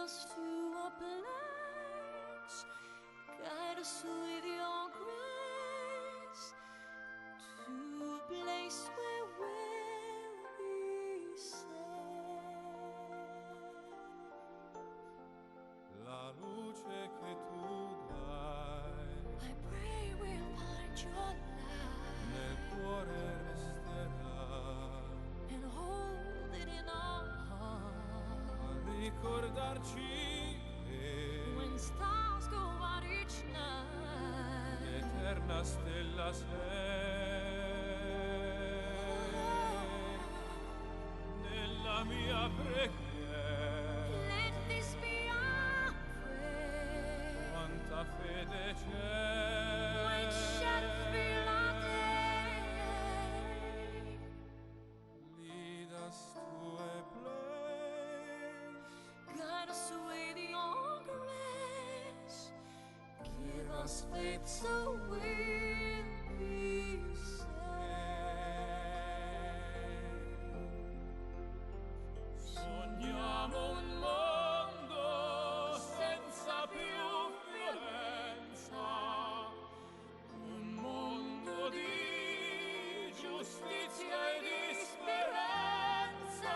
us to a place, guide us with your grace to a place where we'll be safe. La luce che tu dai, I pray we'll find your light nel cuore resterà, and hold it in our heart. a ricordarci che When stars go out each night, l'eterna stella sei. Nella mia preghiera, let this be our prayer. quanta fede c'è. Which shall fill our day. Lead us to a place, Guide us with your grace. Give us faith so we'll be saved. sogniamo un mondo senza più violenza, un mondo di giustizia e di speranza.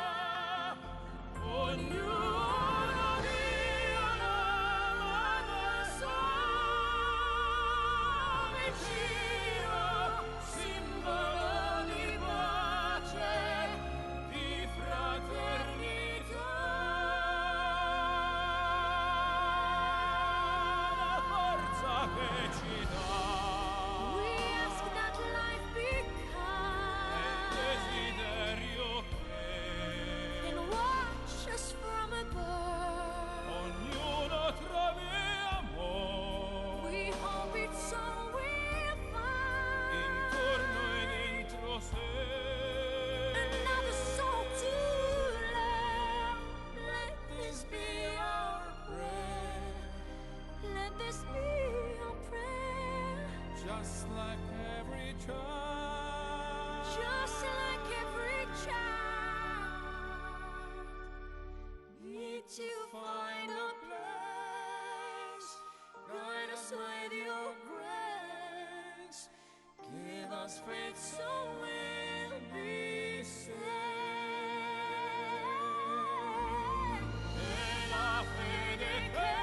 Ognuno Dio l'amato al suo vicino, simbolo di pace, di fraternità. La forza che ci dà We ask that life be è il kind desiderio che and watch us from above. ognuno trovi amore We hope it's all we'll find. intorno e dentro sé. Another soul to love. Let this be our prayer. Let this be our prayer. Just like every child, Just like every child, need to find a place. Guide us with your grace. Give us faith so we'll be saved. e la fede che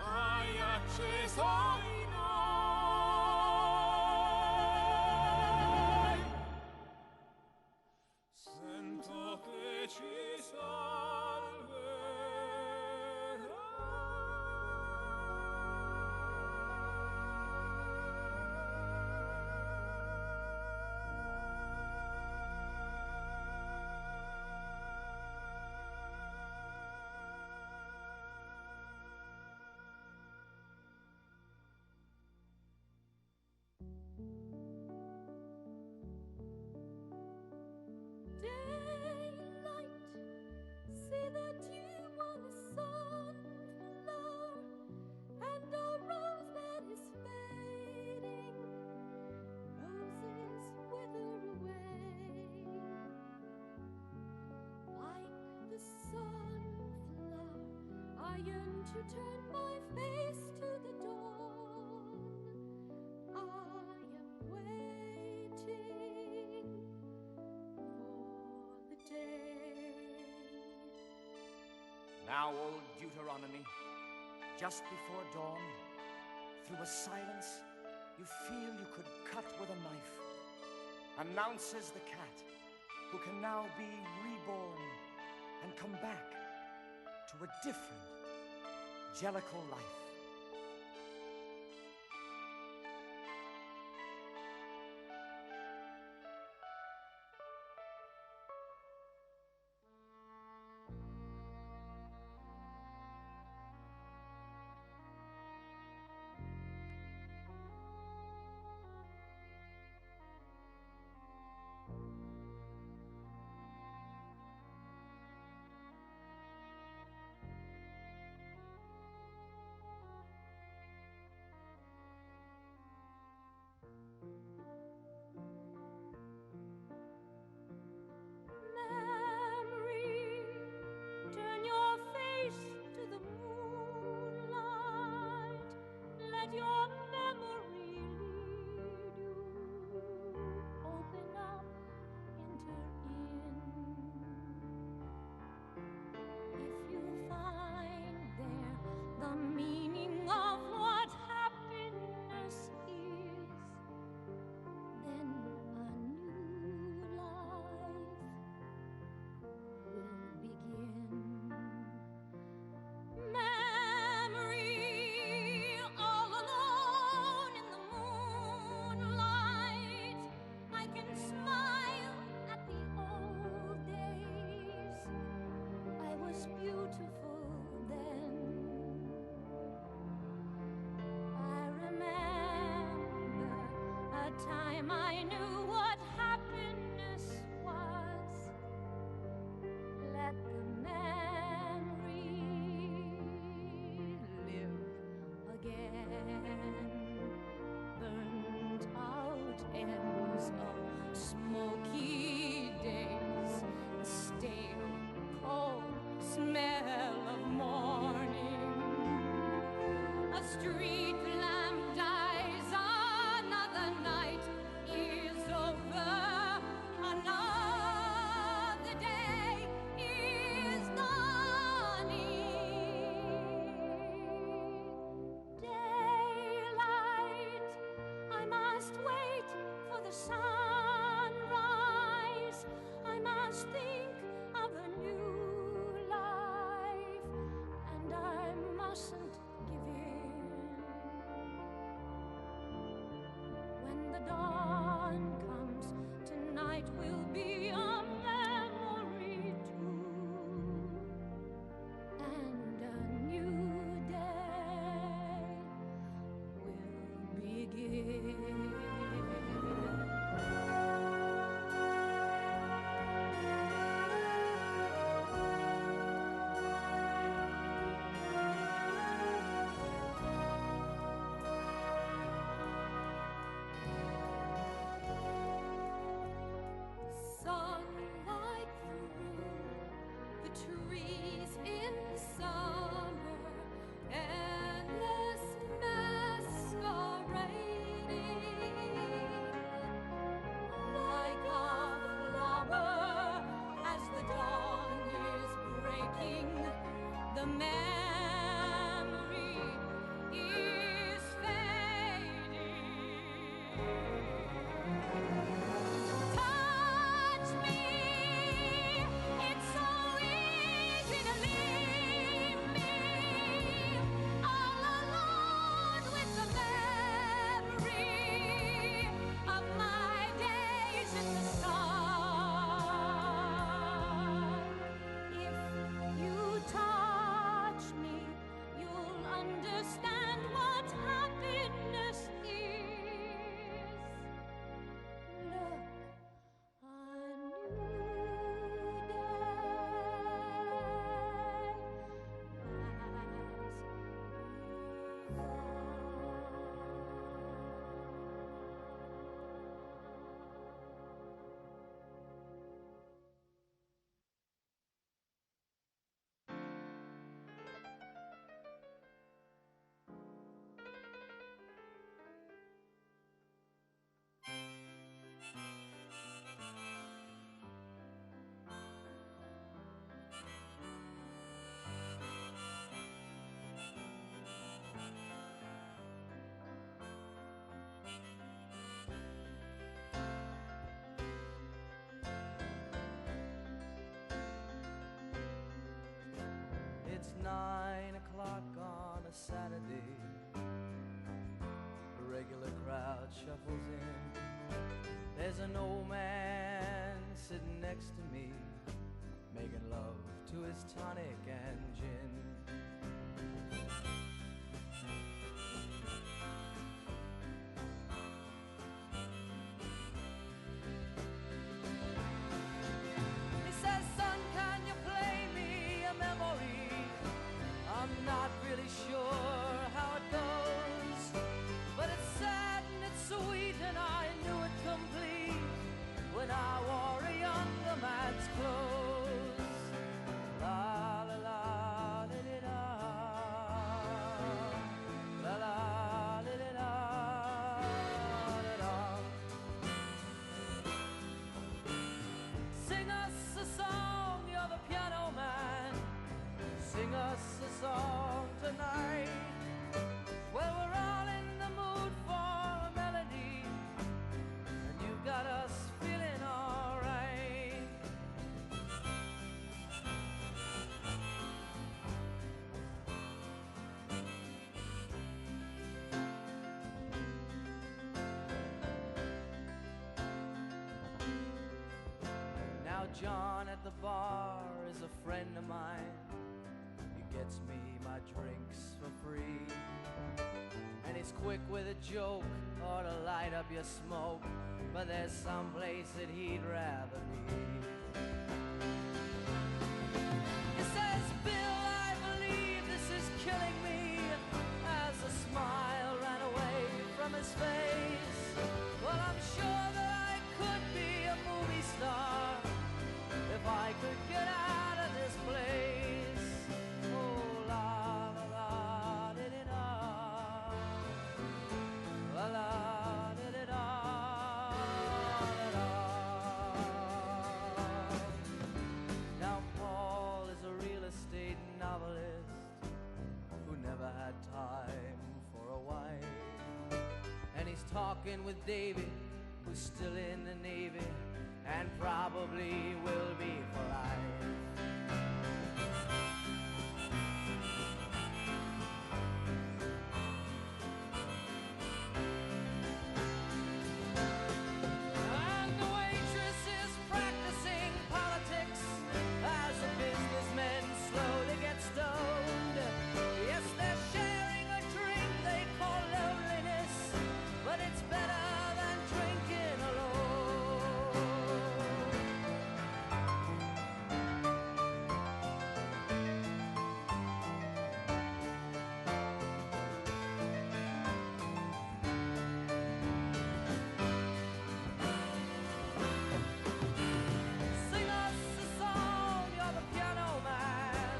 hai acceso in noi, sento che ci Daylight, see the dew on the sunflower, and a rose that is fading. Roses wither away, like the sunflower. I yearn to turn my face to the dawn. I am waiting for the day. Now, old Deuteronomy, just before dawn, through a silence you feel you could cut with a knife, announces the cat who can now be reborn and come back to a different, jellicle life. smell of morning. A street lamp dies, another night is over, another day is dawning. Daylight, I must wait for the sunrise. I must think of a new life, and I mustn't give in. When the dawn comes, tonight will be a memory too, and a new day will begin. Sunlight through the trees in summer, endless masquerading, like a flower as the dawn is breaking. The memory is fading. Touch me, it's so easy to leave me all alone with the memory of my days in the sun. If you touch me, you'll understand what happiness is. Look, a new It's 9 o'clock on a Saturday. The regular crowd shuffles in. There's an old man sitting next to me, making love to his tonic and gin. He says, "Son, can you play me a memory? I'm not really sure how it goes, but it's sad and it's sweet, and I knew it complete when I wore a younger man's clothes." La la la li li la, la la li li la, la la. Sing us a song, you're the piano man. Sing us a song tonight. Well, we're all in the mood for a melody, and you got us feeling all right. Now John at the bar is a friend of mine. He gets me my drinks for free, and he's quick with a joke or to light up your smoke, but there's some place that he'd rather be. He says, "Bill, I believe this is killing me," as a smile ran away from his face. Well, I'm sure that I could be a movie star if I could get out of this place. talking with David, who's still in the Navy, and probably will be for life. And the waitress is practicing politics as the businessmen slowly get stoned. Yes, they're sharing a drink they call loneliness, but it's better than drinking alone. Sing us a song, you're the piano man.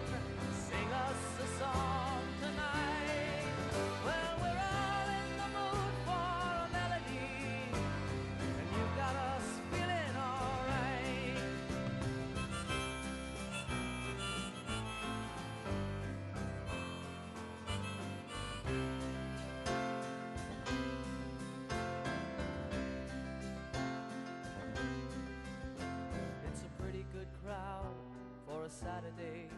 Sing us a song tonight. Well, we're all in the mood for a melody, and you got us feeling alright. It's a pretty good crowd for a Saturday,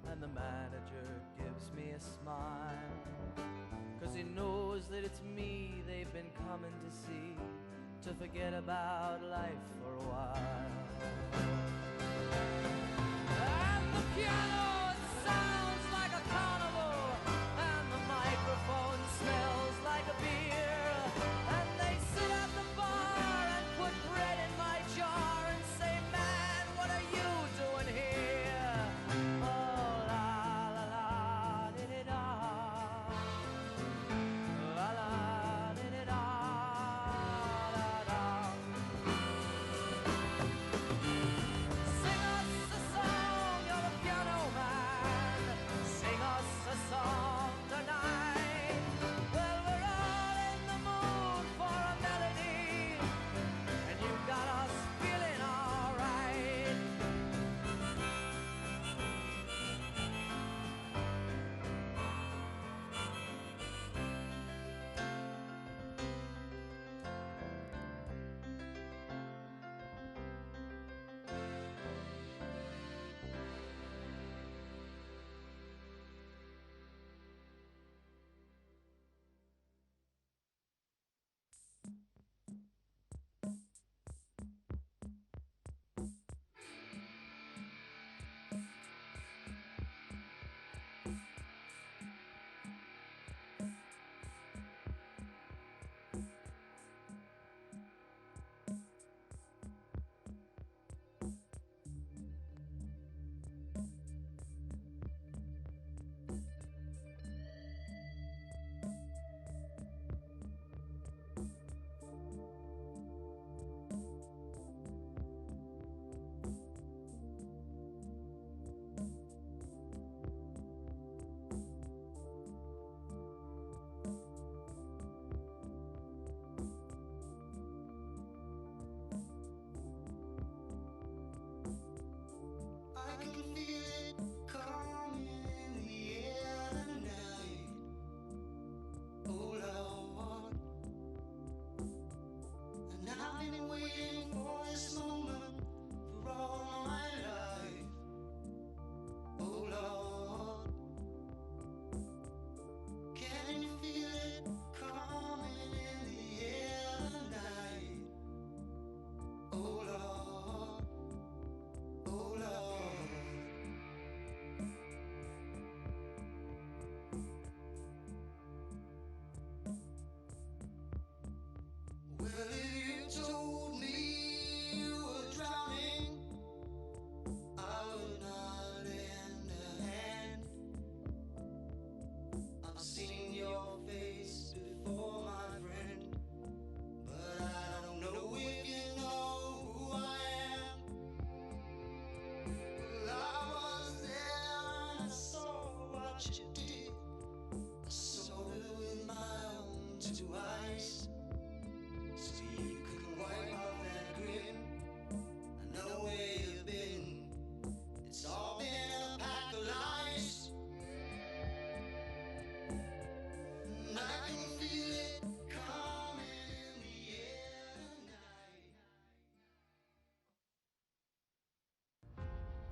and the manager gives me a smile, 'cause he knows that it's me they've been coming to see, to forget about life for a while. And the piano, it sounds like a carnival, and the microphone smells like a beer, and they sit at the bar and put bread in my jar and say, man, what are you doing here? Oh, la la la, di-di-da. La la, di-di-da, da-da. Sing us a song.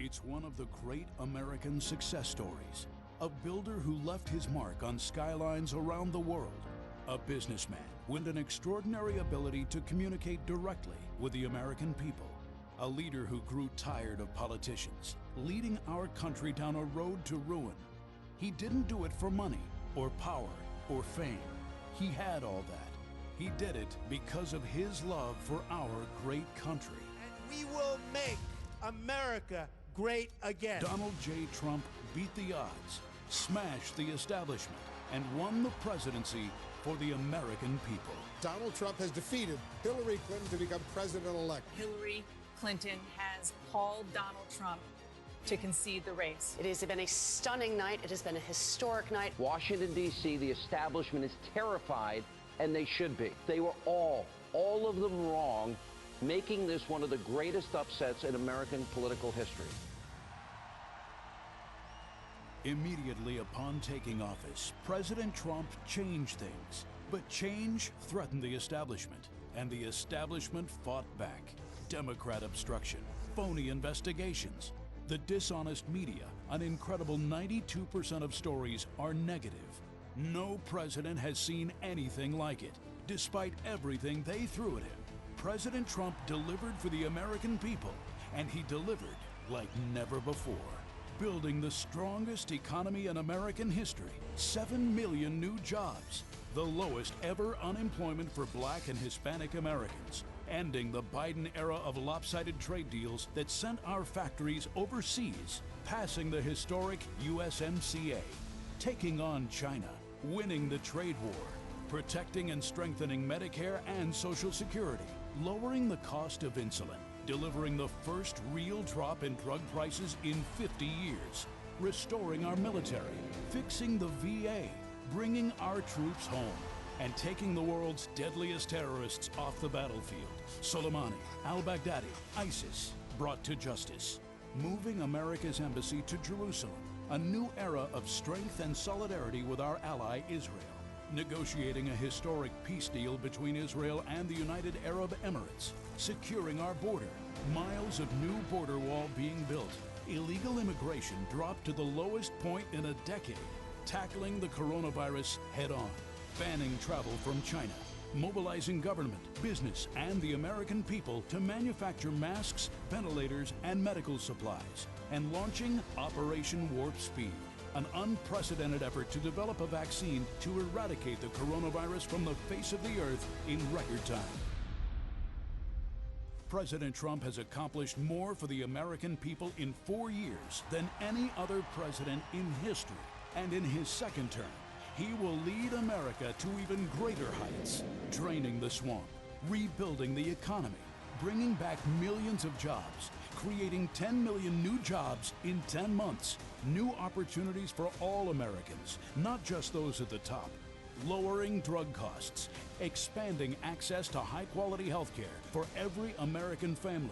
It's one of the great American success stories. A builder who left his mark on skylines around the world. A businessman with an extraordinary ability to communicate directly with the American people. A leader who grew tired of politicians, leading our country down a road to ruin. He didn't do it for money, or power, or fame. He had all that. He did it because of his love for our great country. And we will make America great again. Donald J. Trump beat the odds, smashed the establishment, and won the presidency for the American people. Donald Trump has defeated Hillary Clinton to become president-elect. Hillary Clinton has called Donald Trump to concede the race. It has been a stunning night. It has been a historic night. Washington, D.C., the establishment is terrified, and they should be. They were all of them wrong, making this one of the greatest upsets in American political history. Immediately upon taking office, President Trump changed things. But change threatened the establishment, and the establishment fought back. Democrat obstruction, phony investigations, the dishonest media. An incredible 92% of stories are negative. No president has seen anything like it. Despite everything they threw at him, President Trump delivered for the American people, and he delivered like never before. Building the strongest economy in American history, 7 million new jobs, the lowest ever unemployment for Black and Hispanic Americans, ending the Biden era of lopsided trade deals that sent our factories overseas, passing the historic USMCA, taking on China, winning the trade war, protecting and strengthening Medicare and Social Security, lowering the cost of insulin, delivering the first real drop in drug prices in 50 years, restoring our military, fixing the VA, bringing our troops home, and taking the world's deadliest terrorists off the battlefield. Soleimani, al-Baghdadi, ISIS, brought to justice. Moving America's embassy to Jerusalem, a new era of strength and solidarity with our ally Israel. Negotiating a historic peace deal between Israel and the United Arab Emirates. Securing our border. Miles of new border wall being built. Illegal immigration dropped to the lowest point in a decade. Tackling the coronavirus head-on. Banning travel from China. Mobilizing government, business, and the American people to manufacture masks, ventilators, and medical supplies. And launching Operation Warp Speed, an unprecedented effort to develop a vaccine to eradicate the coronavirus from the face of the earth in record time. President Trump has accomplished more for the American people in 4 years than any other president in history. And in his second term, he will lead America to even greater heights, draining the swamp, rebuilding the economy, bringing back millions of jobs, creating 10 million new jobs in 10 months, new opportunities for all Americans, not just those at the top, lowering drug costs, expanding access to high-quality health care for every American family,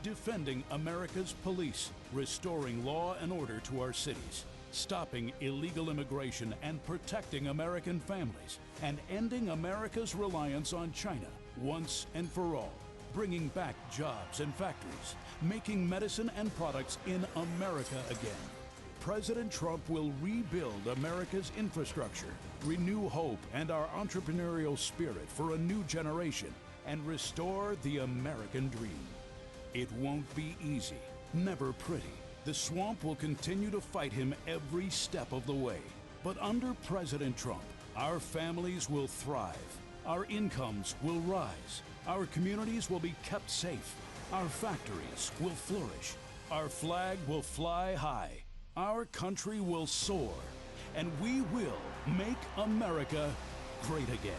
defending America's police, restoring law and order to our cities, stopping illegal immigration and protecting American families, and ending America's reliance on China once and for all, bringing back jobs and factories, making medicine and products in America again. President Trump will rebuild America's infrastructure, renew hope and our entrepreneurial spirit for a new generation, and restore the American dream. It won't be easy, never pretty. The swamp will continue to fight him every step of the way. But under President Trump, our families will thrive, our incomes will rise, our communities will be kept safe, our factories will flourish, our flag will fly high, our country will soar, and we will make America great again.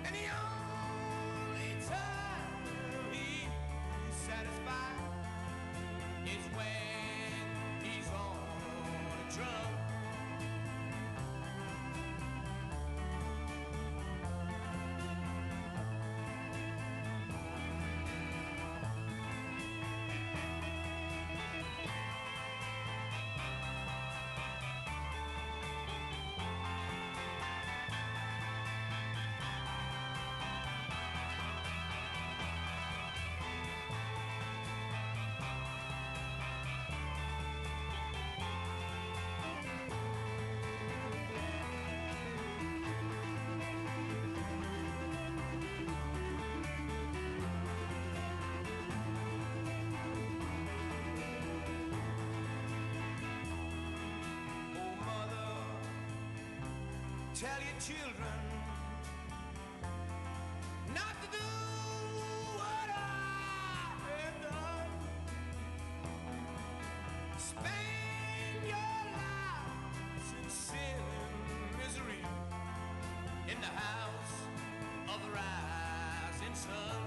And the only time he's satisfied is when he's on a drum. Tell your children not to do what I have done. Spend your lives in sin and misery in the house of the rising sun.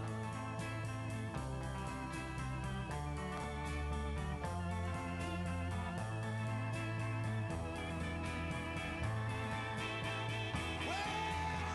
Well,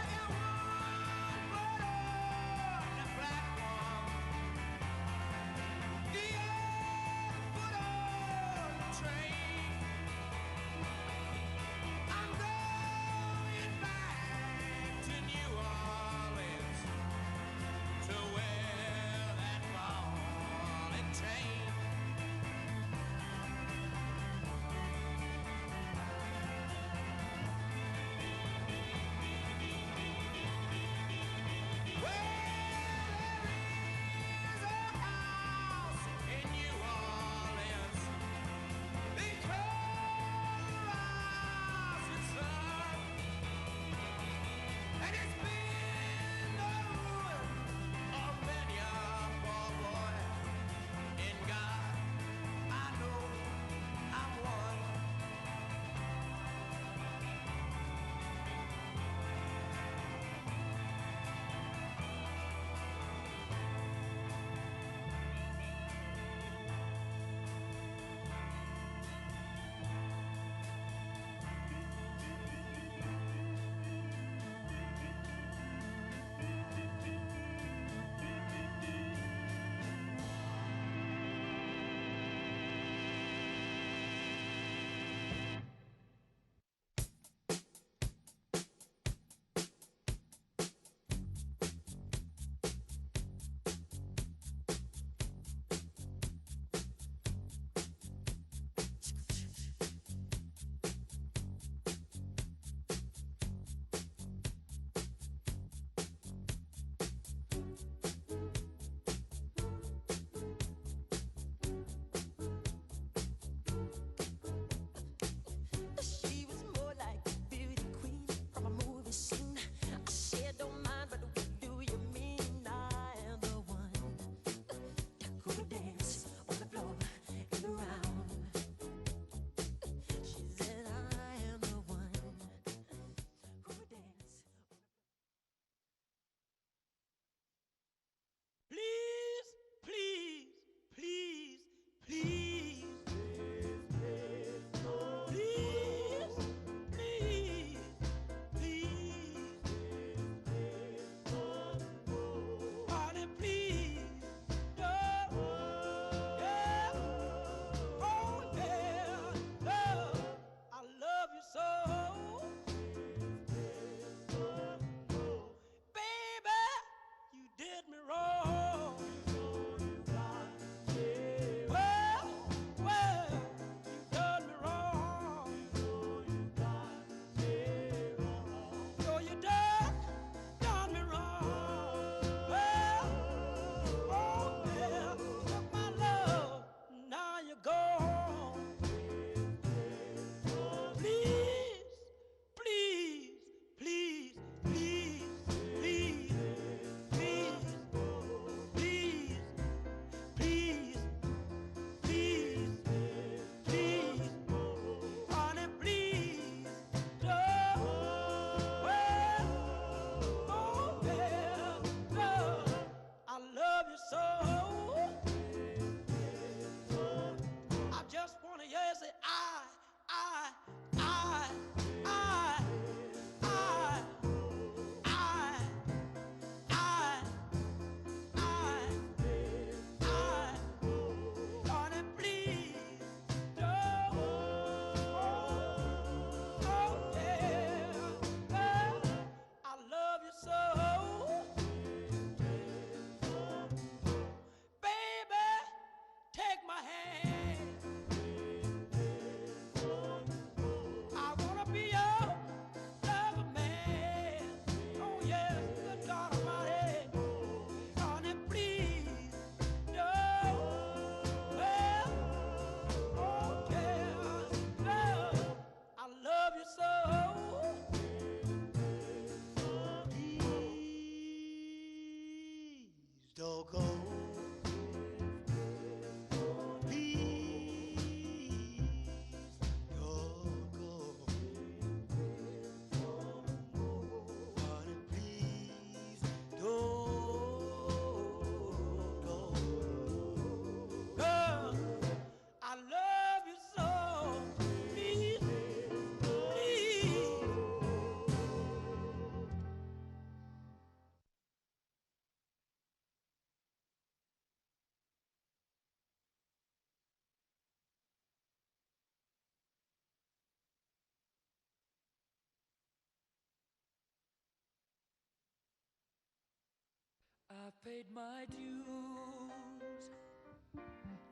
I've paid my dues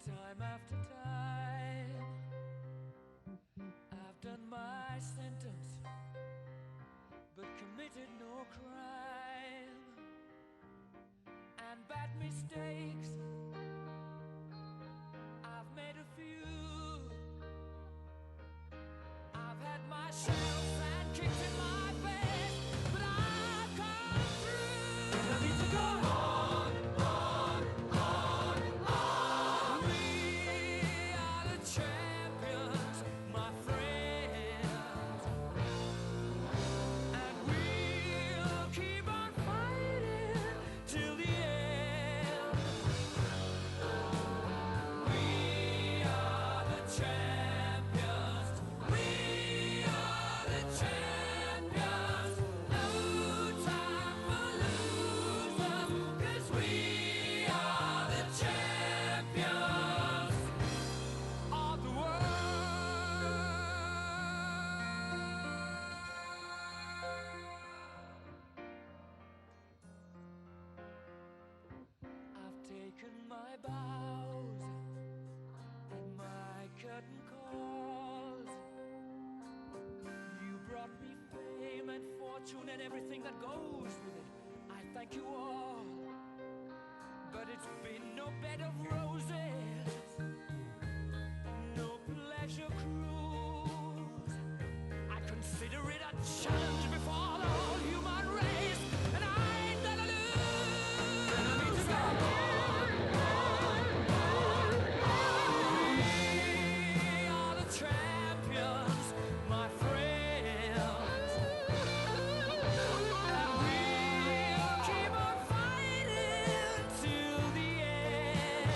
time after time. I've done my sentence, but committed no crime. And bad mistakes, I've made a few. I've had my shells and kicked in my face, but I've come through. And I need to go on, on, on, on. We are the champions, my friends, and we'll keep on fighting till the end. We are the champions. We are the champions. No time for losers, 'cause we are the champions of the world. I've taken my bows and my curtain calls. You brought me fame and fortune and everything that goes with it. I thank you all, but it's been no bed of roses, no pleasure cruise. I consider it a challenge before the whole human race, and I ain't gonna lose. And I need to go on, on, on, on. We are the champions, my friends, and we'll keep on fighting till the end.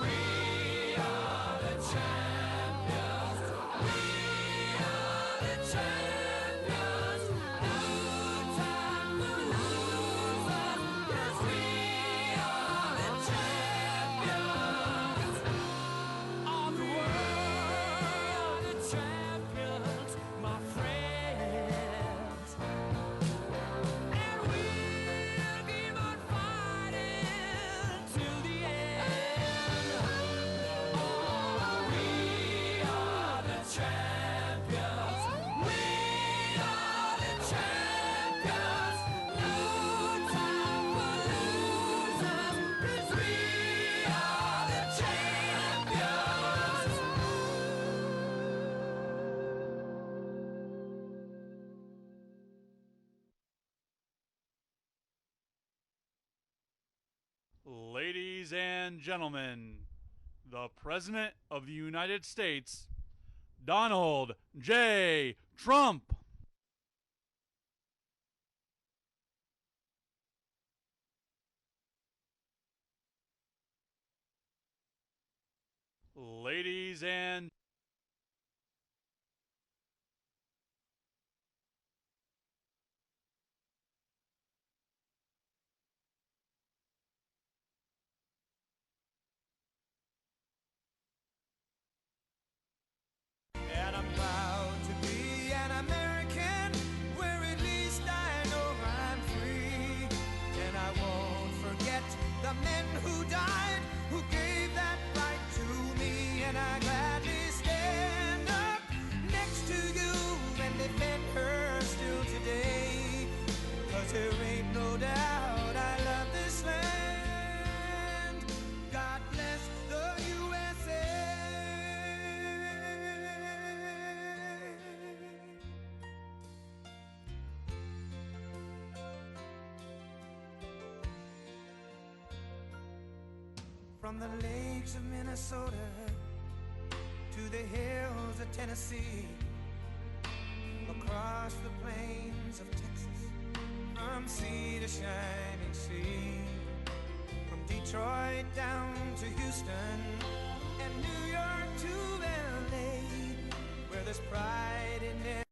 We are the champions. We are the champions. No time for losers, 'cause we are the champions of the world. The champions, my friends, and we'll keep on fighting till the end. Oh, we are the champions. We are the champions. No time for losers, 'cause we are the champions. Ladies and gentlemen, the President of the United States, Donald J. Trump. Ladies and And I'm proud to be an American, where at least I know I'm free. And I won't forget the men who died, who gave that right to me. And I gladly stand up next to you and defend her still today. 'Cause there ain't no doubt I love this land. God bless the USA. From the lakes of Minnesota to the hills of Tennessee, across the plains of Texas, from sea to shining sea, from Detroit down to Houston and New York to LA, where there's pride in it.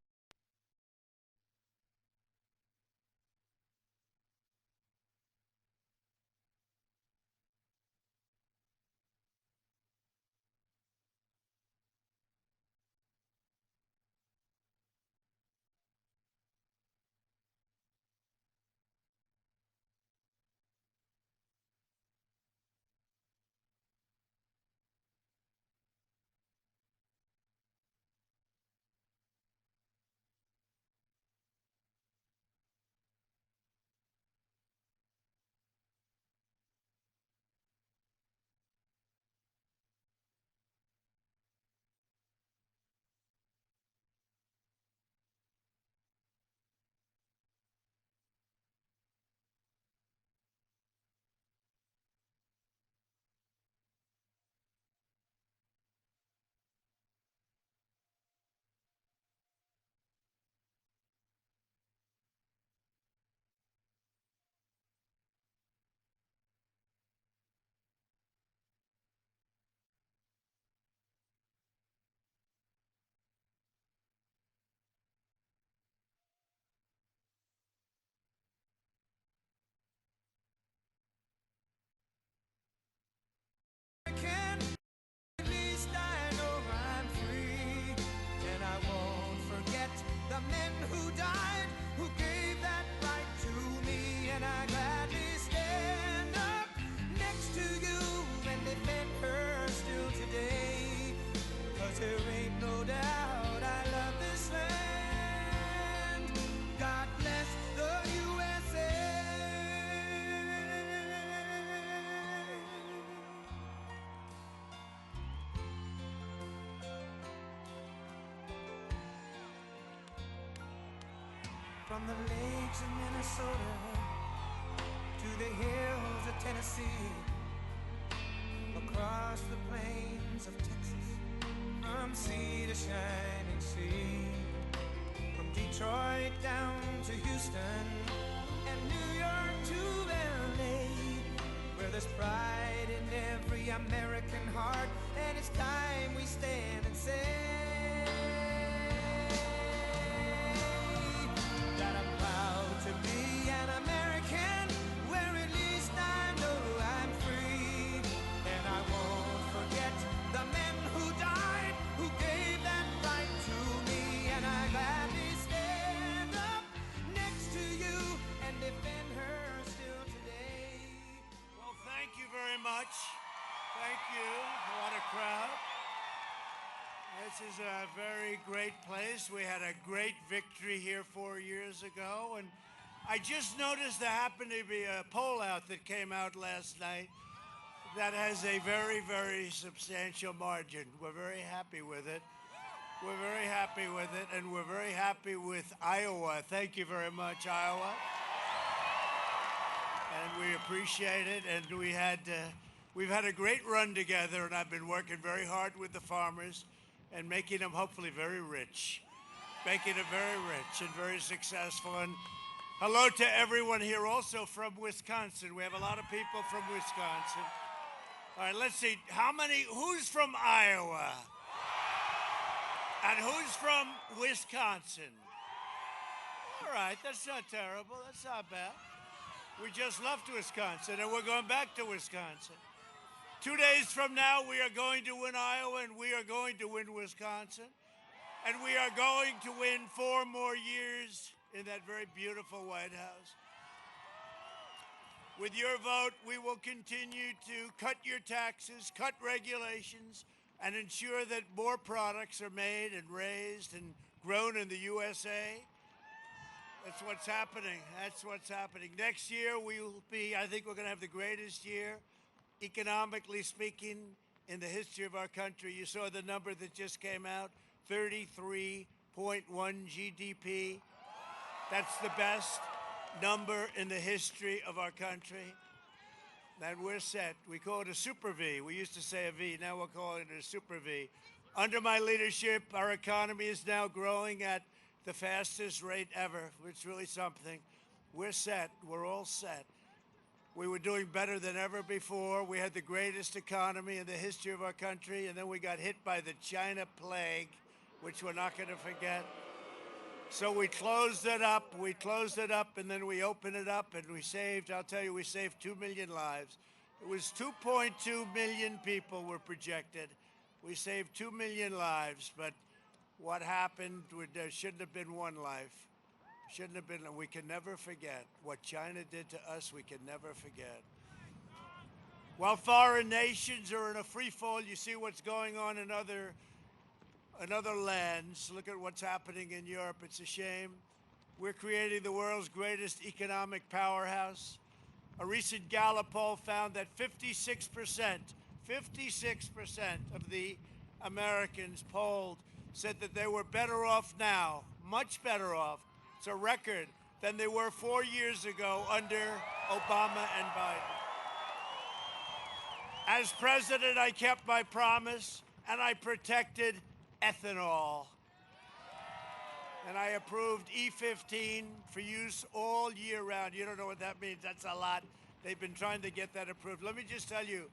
from the lakes of Minnesota to the hills of Tennessee, across the plains of Texas, from sea to shining sea, from Detroit down to Houston and New York to LA, where there's pride in every American heart, and it's time we stand and say that I'm proud to be an American, where at least I know I'm free, and I won't forget the men who died, who gave that right to me, and I gladly stand up next to you and defend her still today. Well, thank you very much. Thank you. What a crowd. This is a very great place. We had a great victory here 4 years ago, and I just noticed there happened to be a poll out that came out last night that has a very, very substantial margin. We're very happy with it. We're very happy with it, and we're very happy with Iowa. Thank you very much, Iowa. And we appreciate it, and we've had a great run together, and I've been working very hard with the farmers and making them hopefully very rich. Making them very rich and very successful. And hello to everyone here also from Wisconsin. We have a lot of people from Wisconsin. All right, let's see. Who's from Iowa? And who's from Wisconsin? All right, that's not terrible. That's not bad. We just left Wisconsin, and we're going back to Wisconsin. 2 days from now, we are going to win Iowa, and we are going to win Wisconsin. And we are going to win 4 more years in that very beautiful White House. With your vote, we will continue to cut your taxes, cut regulations, and ensure that more products are made and raised and grown in the USA. That's what's happening. That's what's happening. Next year, I think we're going to have the greatest year, economically speaking, in the history of our country. You saw the number that just came out, 33.1 GDP. That's the best number in the history of our country. And we're set. We call it a super V. We used to say a V. Now we're calling it a super V. Under my leadership, our economy is now growing at the fastest rate ever. It's really something. We're set. We're all set. We were doing better than ever before. We had the greatest economy in the history of our country, and then we got hit by the China plague, which we're not going to forget. So we closed it up. We closed it up, and then we opened it up, and we saved 2 million lives. It was 2.2 million people were projected. We saved 2 million lives, but what happened, there shouldn't have been one life. Shouldn't have been. We can never forget what China did to us. We can never forget. While foreign nations are in a free fall, you see what's going on in other lands. Look at what's happening in Europe. It's a shame. We're creating the world's greatest economic powerhouse. A recent Gallup poll found that 56% of the Americans polled said that they were better off now, much better off. It's a record than they were 4 years ago under Obama and Biden. As president, I kept my promise, and I protected ethanol. And I approved E15 for use all year round. You don't know what that means. That's a lot. They've been trying to get that approved. Let me just tell you,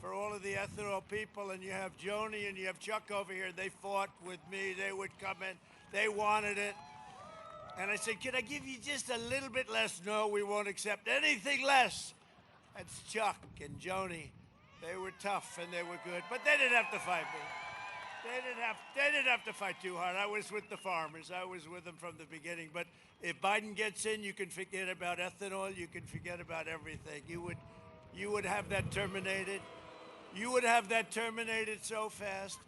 for all of the ethanol people, and you have Joni and you have Chuck over here, they fought with me. They would come in. They wanted it. And I said, can I give you just a little bit less? No, we won't accept anything less. That's Chuck and Joni. They were tough and they were good, but they didn't have to fight me. They didn't have to fight too hard. I was with the farmers. I was with them from the beginning. But if Biden gets in, you can forget about ethanol. You can forget about everything. You would have that terminated. You would have that terminated so fast.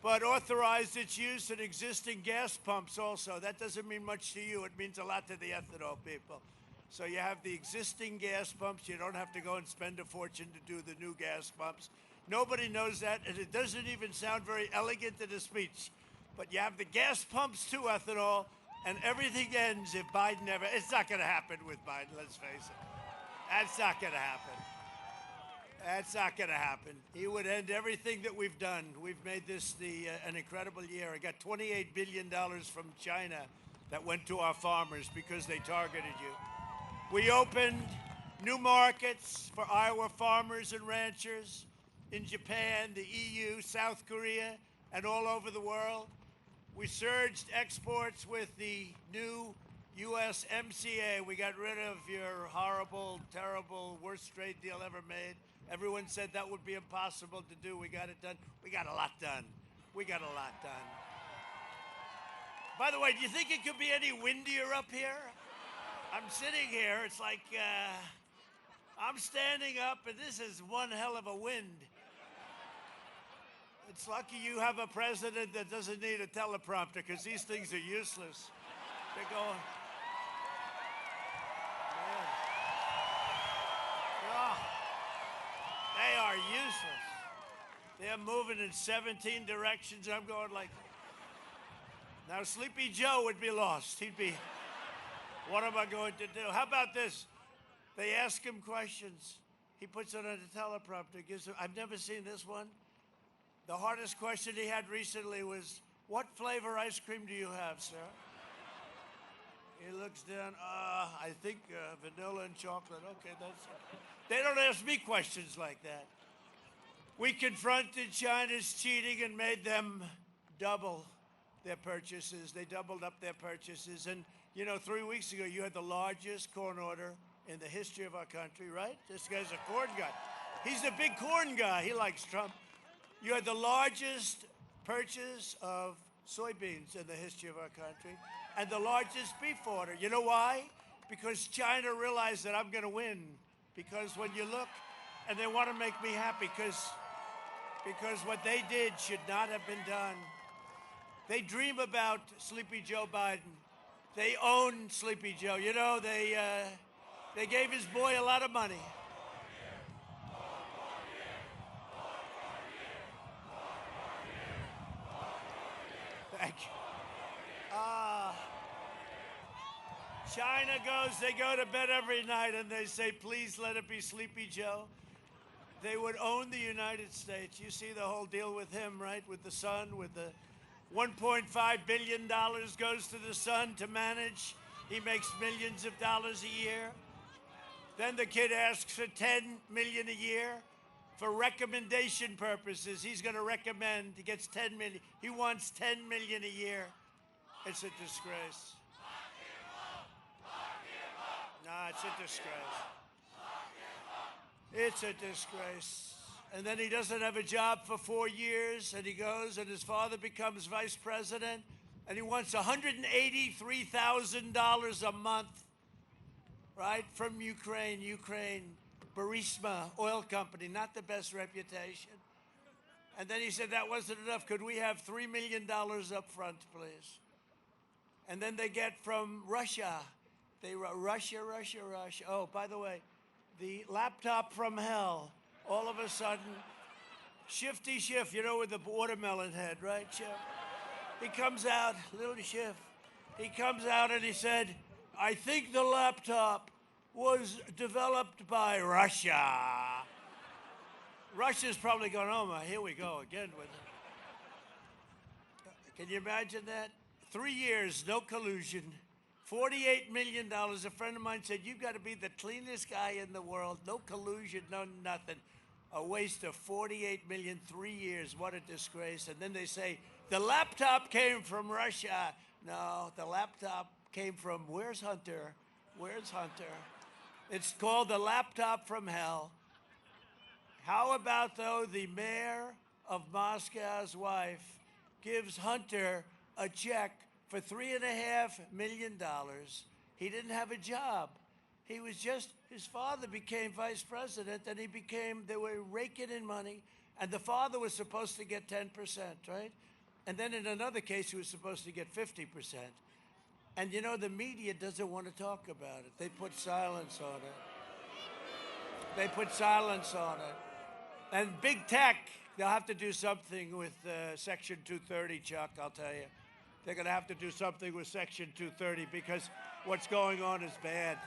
But authorized its use in existing gas pumps also. That doesn't mean much to you. It means a lot to the ethanol people. So you have the existing gas pumps. You don't have to go and spend a fortune to do the new gas pumps. Nobody knows that, and it doesn't even sound very elegant in a speech. But you have the gas pumps to ethanol, And everything ends if Biden never. It's not going to happen with Biden, let's face it. That's not going to happen. That's not going to happen. He would end everything that we've done. We've made this an incredible year. I got $28 billion from China that went to our farmers because they targeted you. We opened new markets for our farmers and ranchers in Japan, the EU, South Korea, and all over the world. We surged exports with the new USMCA. We got rid of your horrible, terrible, worst trade deal ever made. Everyone said that would be impossible to do. We got it done. We got a lot done. We got a lot done. By the way, do you think it could be any windier up here? I'm sitting here. It's like I'm standing up, and this is one hell of a wind. It's lucky you have a president that doesn't need a teleprompter, because these things are useless. They're going. Oh, they are useless. They're moving in 17 directions. I'm going like. Now, Sleepy Joe would be lost. He'd be, what am I going to do? How about this? They ask him questions. He puts it on a teleprompter. Gives him, I've never seen this one. The hardest question he had recently was, what flavor ice cream do you have, sir? He looks down, I think vanilla and chocolate. Okay, that's it. They don't ask me questions like that. We confronted China's cheating and made them double their purchases. They doubled up their purchases. And, you know, 3 weeks ago, you had the largest corn order in the history of our country, right? This guy's a corn guy. He's a big corn guy. He likes Trump. You had the largest purchase of soybeans in the history of our country and the largest beef order. You know why? Because China realized that I'm going to win. Because when you look, and they want to make me happy because what they did should not have been done. They dream about Sleepy Joe Biden. They own Sleepy Joe. You know, they gave his boy a lot of money. Thank you. China goes, they go to bed every night and they say, please let it be Sleepy Joe. They would own the United States. You see the whole deal with him, right? With the son, with the $1.5 billion goes to the son to manage. He makes millions of dollars a year. Then the kid asks for $10 million a year for recommendation purposes. He's going to recommend. He gets $10 million. He wants $10 million a year. It's a disgrace. Nah, it's a disgrace. It's a disgrace. And then he doesn't have a job for 4 years, and he goes, and his father becomes vice president, and he wants $183,000 a month, right, from Ukraine. Burisma Oil Company, not the best reputation. And then he said that wasn't enough. Could we have $3 million up front, please? And then they get from Russia. Russia. Oh, by the way, the laptop from hell. All of a sudden, Shifty Schiff, you know, with the watermelon head, right, Schiff? He comes out, little Schiff. He comes out and he said, I think the laptop was developed by Russia. Russia's probably going, oh my, here we go again with it. Can you imagine that? 3 years, no collusion. $48 million. A friend of mine said, you've got to be the cleanest guy in the world. No collusion, no nothing. A waste of $48 million, 3 years. What a disgrace. And then they say, the laptop came from Russia. No, the laptop came from, where's Hunter? Where's Hunter? It's called the laptop from hell. How about, though, the mayor of Moscow's wife gives Hunter a check for $3.5 million. He didn't have a job. He was just, his father became vice president, and they were raking in money, and the father was supposed to get 10%, right? And then in another case, he was supposed to get 50%. And you know, the media doesn't want to talk about it. They put silence on it. They put silence on it. And big tech, they'll have to do something with Section 230, Chuck, I'll tell you. They're going to have to do something with Section 230 because what's going on is bad.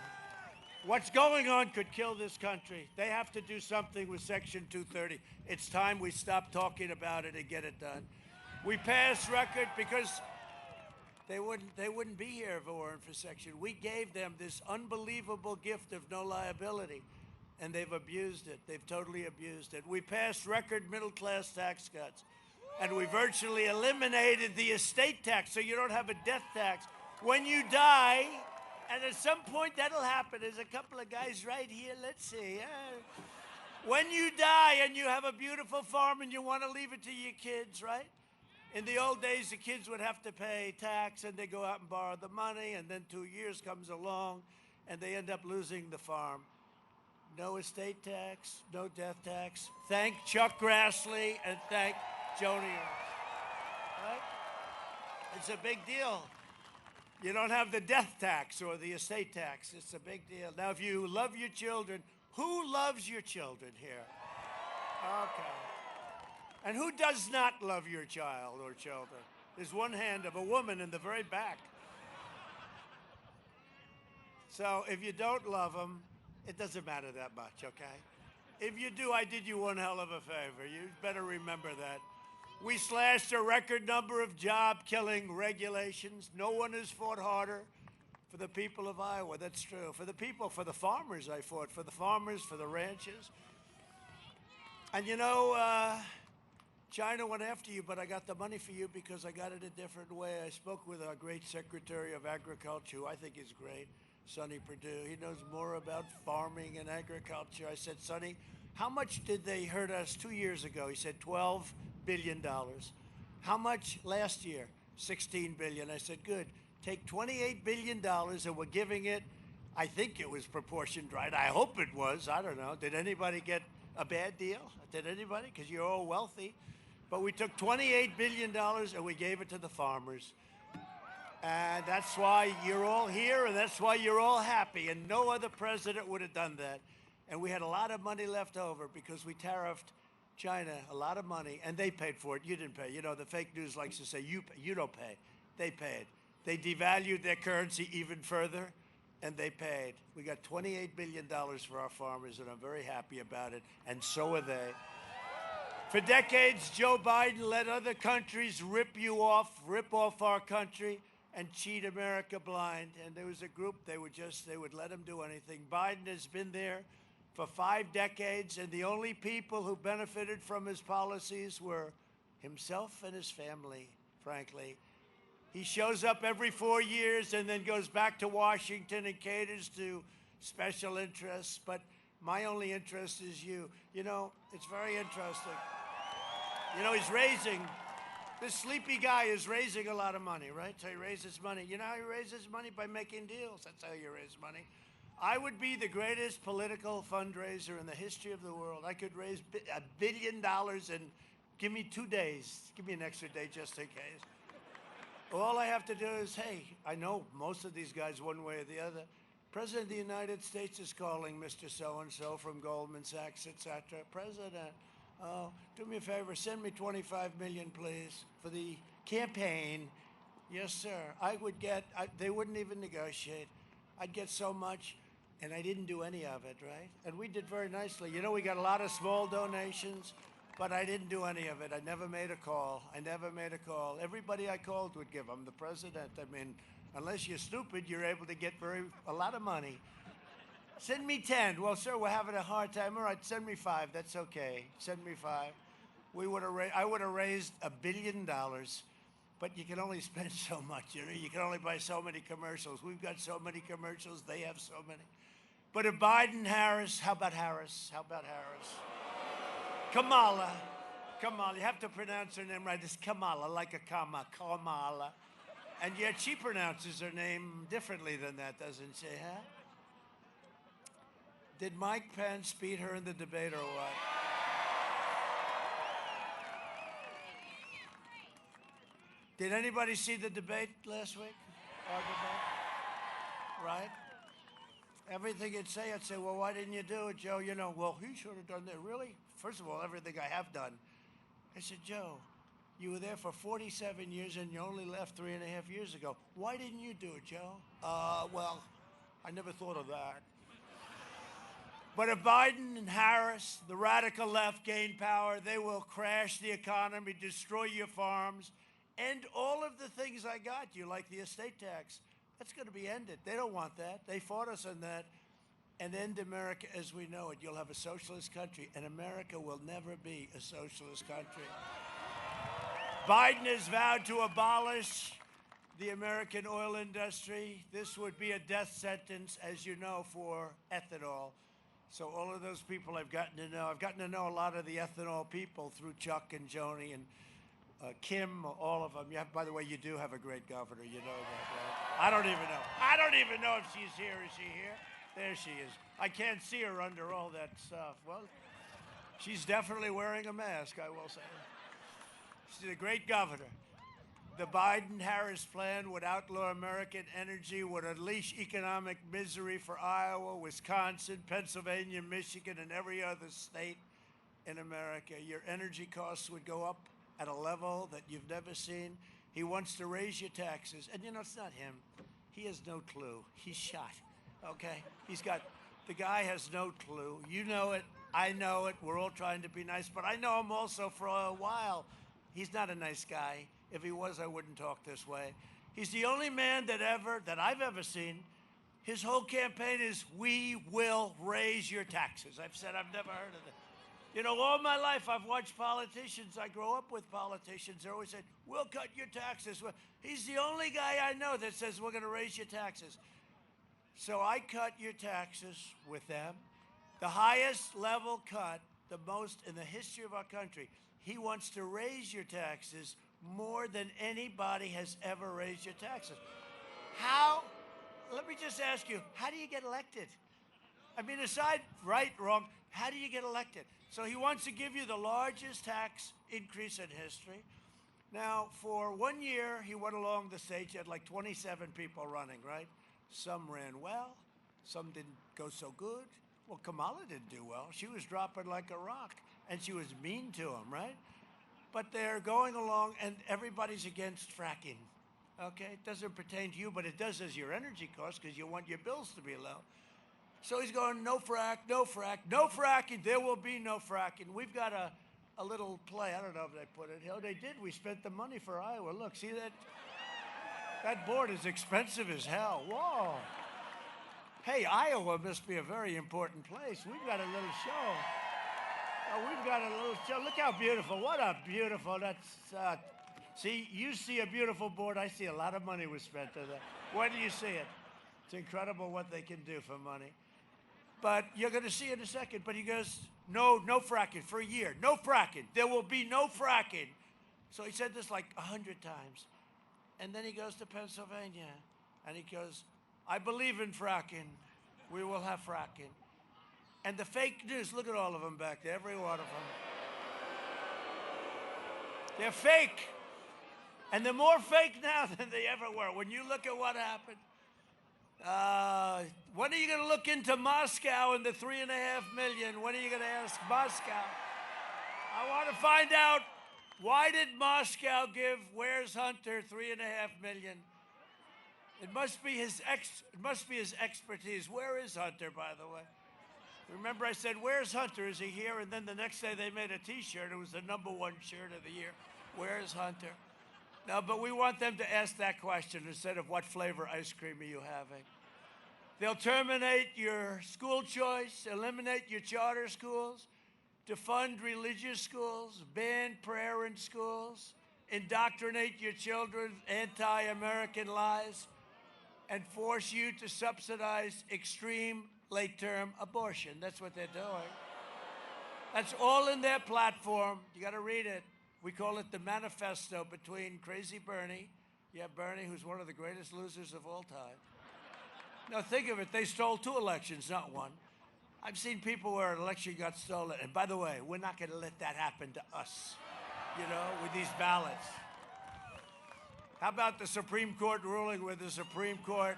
What's going on could kill this country. They have to do something with Section 230. It's time we stop talking about it and get it done. We passed record because they wouldn't be here if it weren't for Section. We gave them this unbelievable gift of no liability, and they've abused it. They've totally abused it. We passed record middle-class tax cuts, and we virtually eliminated the estate tax, so you don't have a death tax. When you die, and at some point that'll happen. There's a couple of guys right here. Let's see. When you die and you have a beautiful farm and you want to leave it to your kids, right? In the old days, the kids would have to pay tax, and they go out and borrow the money, and then 2 years comes along, and they end up losing the farm. No estate tax, no death tax. Thank Chuck Grassley and thank Joni Ernst. Right? It's a big deal. You don't have the death tax or the estate tax. It's a big deal. Now, if you love your children, who loves your children here? Okay. And who does not love your child or children? There's one hand of a woman in the very back. So if you don't love them, it doesn't matter that much, okay? If you do, I did you one hell of a favor. You better remember that. We slashed a record number of job-killing regulations. No one has fought harder for the people of Iowa. That's true. For the people, for the farmers, I fought. For the farmers, for the ranchers. And you know, China went after you, but I got the money for you because I got it a different way. I spoke with our great Secretary of Agriculture, who I think is great, Sonny Perdue. He knows more about farming and agriculture. I said, Sonny, how much did they hurt us 2 years ago? He said, $12 billion. How much last year? $16 billion. I said, good. Take $28 billion, and we're giving it, I think it was proportioned right. I hope it was. I don't know. Did anybody get a bad deal? Did anybody? Because you're all wealthy. But we took $28 billion, and we gave it to the farmers. And that's why you're all here, and that's why you're all happy. And no other president would have done that. And we had a lot of money left over because we tariffed China a lot of money, and they paid for it. You didn't pay. You know, the fake news likes to say, you don't pay. They paid. They devalued their currency even further, and they paid. We got $28 billion for our farmers, and I'm very happy about it, and so are they. For decades, Joe Biden let other countries rip off our country, and cheat America blind. And there was a group, they would let him do anything. Biden has been there for 5 decades, and the only people who benefited from his policies were himself and his family, frankly. He shows up every 4 years and then goes back to Washington and caters to special interests. But my only interest is you. You know, it's very interesting. You know, this sleepy guy is raising a lot of money, right? So he raises money. You know how he raises money? By making deals. That's how you raise money. I would be the greatest political fundraiser in the history of the world. I could raise $1 billion and give me 2 days. Give me an extra day just in case. All I have to do is, hey, I know most of these guys one way or the other. President of the United States is calling Mr. So-and-so from Goldman Sachs, etc. President, oh, do me a favor, send me $25 million, please, for the campaign. Yes, sir. I would get, they wouldn't even negotiate. I'd get so much, and I didn't do any of it, right? And we did very nicely. You know, we got a lot of small donations, but I didn't do any of it. I never made a call. I never made a call. Everybody I called would give. I'm the president. I mean, unless you're stupid, you're able to get a lot of money. Send me 10. Well, sir, we're having a hard time. All right, send me 5. That's okay. Send me 5. I would have raised $1 billion, but you can only spend so much. You know, you can only buy so many commercials. We've got so many commercials. They have so many. But if Biden, Harris, how about Harris? How about Harris? Kamala. You have to pronounce her name right. It's Kamala, like a comma. Kamala. And yet she pronounces her name differently than that, doesn't she, huh? Did Mike Pence beat her in the debate or what? Did anybody see the debate last week? Our debate? Right? Everything I'd say, well, why didn't you do it, Joe? You know, well, he should have done that. Really? First of all, everything I have done. I said, Joe, You were there for 47 years and you only left 3.5 years ago. Why didn't you do it, Joe? Well, I never thought of that. But if Biden and Harris, the radical left, gain power, they will crash the economy, destroy your farms, end all of the things I got you, like the estate tax. That's going to be ended. They don't want that. They fought us on that. And end America as we know it. You'll have a socialist country, and America will never be a socialist country. Biden has vowed to abolish the American oil industry. This would be a death sentence, as you know, for ethanol. So all of those people I've gotten to know a lot of the ethanol people through Chuck and Joni and Kim, all of them. Yeah, by the way, you do have a great governor. You know that, right? I don't even know if she's here. Is she here? There she is. I can't see her under all that stuff. Well, she's definitely wearing a mask, I will say. She's a great governor. The Biden-Harris plan would outlaw American energy, would unleash economic misery for Iowa, Wisconsin, Pennsylvania, Michigan, and every other state in America. Your energy costs would go up at a level that you've never seen. He wants to raise your taxes. And you know, it's not him. He has no clue. He's shot, okay? The guy has no clue. You know it. I know it. We're all trying to be nice. But I know him also for a while. He's not a nice guy. If he was, I wouldn't talk this way. He's the only man that I've ever seen. His whole campaign is, we will raise your taxes. I've said I've never heard of it. You know, all my life I've watched politicians. I grew up with politicians. They always said, we'll cut your taxes. He's the only guy I know that says we're going to raise your taxes. So I cut your taxes with them. The highest level cut, the most in the history of our country. He wants to raise your taxes more than anybody has ever raised your taxes. How? Let me just ask you, how do you get elected? I mean, aside right, wrong, how do you get elected? So he wants to give you the largest tax increase in history. Now, for 1 year, he went along the stage. He had like 27 people running, right? Some ran well. Some didn't go so good. Well, Kamala didn't do well. She was dropping like a rock, and she was mean to him, right? But they're going along, and everybody's against fracking, okay? It doesn't pertain to you, but it does as your energy costs because you want your bills to be low. So he's going, no frack, no frack, no fracking. There will be no fracking. We've got a little play. I don't know if they put it. Oh, they did. We spent the money for Iowa. Look, see that? That board is expensive as hell. Whoa. Hey, Iowa must be a very important place. We've got a little show. Oh, we've got a little show. Look how beautiful. What a beautiful, see, you see a beautiful board. I see a lot of money was spent on that. When do you see it? It's incredible what they can do for money. But you're going to see in a second. But he goes, no fracking for a year. No fracking. There will be no fracking. So he said this like 100 times. And then he goes to Pennsylvania. And he goes, I believe in fracking. We will have fracking. And the fake news, look at all of them back there, every one of them. They're fake. And they're more fake now than they ever were. When you look at what happened, when are you going to look into Moscow and the 3.5 million? When are you going to ask Moscow? I want to find out, why did Moscow give Where's Hunter 3.5 million? It must be his expertise. Where is Hunter, by the way? Remember I said, where's Hunter? Is he here? And then the next day they made a T-shirt. It was the #1 shirt of the year. Where's Hunter? No, but we want them to ask that question instead of what flavor ice cream are you having. They'll terminate your school choice, eliminate your charter schools, defund religious schools, ban prayer in schools, indoctrinate your children with anti-American lies, and force you to subsidize extreme late-term abortion. That's what they're doing. That's all in their platform. You got to read it. We call it the manifesto between Crazy Bernie. You have Bernie, who's one of the greatest losers of all time. Now, think of it. They stole 2 elections, not 1. I've seen people where an election got stolen. And by the way, we're not going to let that happen to us, you know, with these ballots. How about the Supreme Court ruling where the Supreme Court...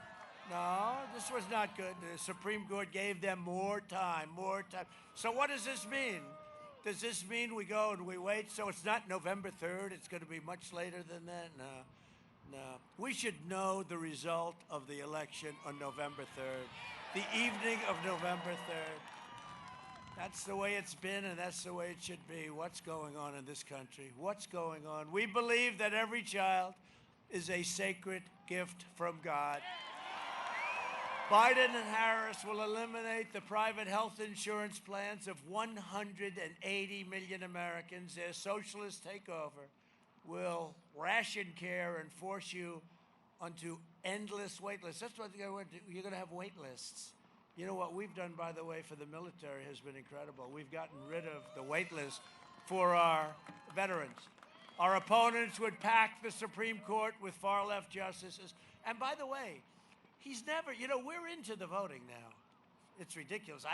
No, this was not good. The Supreme Court gave them more time. So what does this mean? Does this mean we go and we wait? So it's not November 3rd. It's going to be much later than that? No. We should know the result of the election on November 3rd, the evening of November 3rd. That's the way it's been, and that's the way it should be. What's going on in this country? What's going on? We believe that every child is a sacred gift from God. Biden and Harris will eliminate the private health insurance plans of 180 million Americans. Their socialist takeover will ration care and force you onto endless wait lists. That's what you're going to do. You're going to have wait lists. You know what we've done, by the way, for the military has been incredible. We've gotten rid of the wait list for our veterans. Our opponents would pack the Supreme Court with far-left justices. And by the way, he's never, you know, we're into the voting now. It's ridiculous.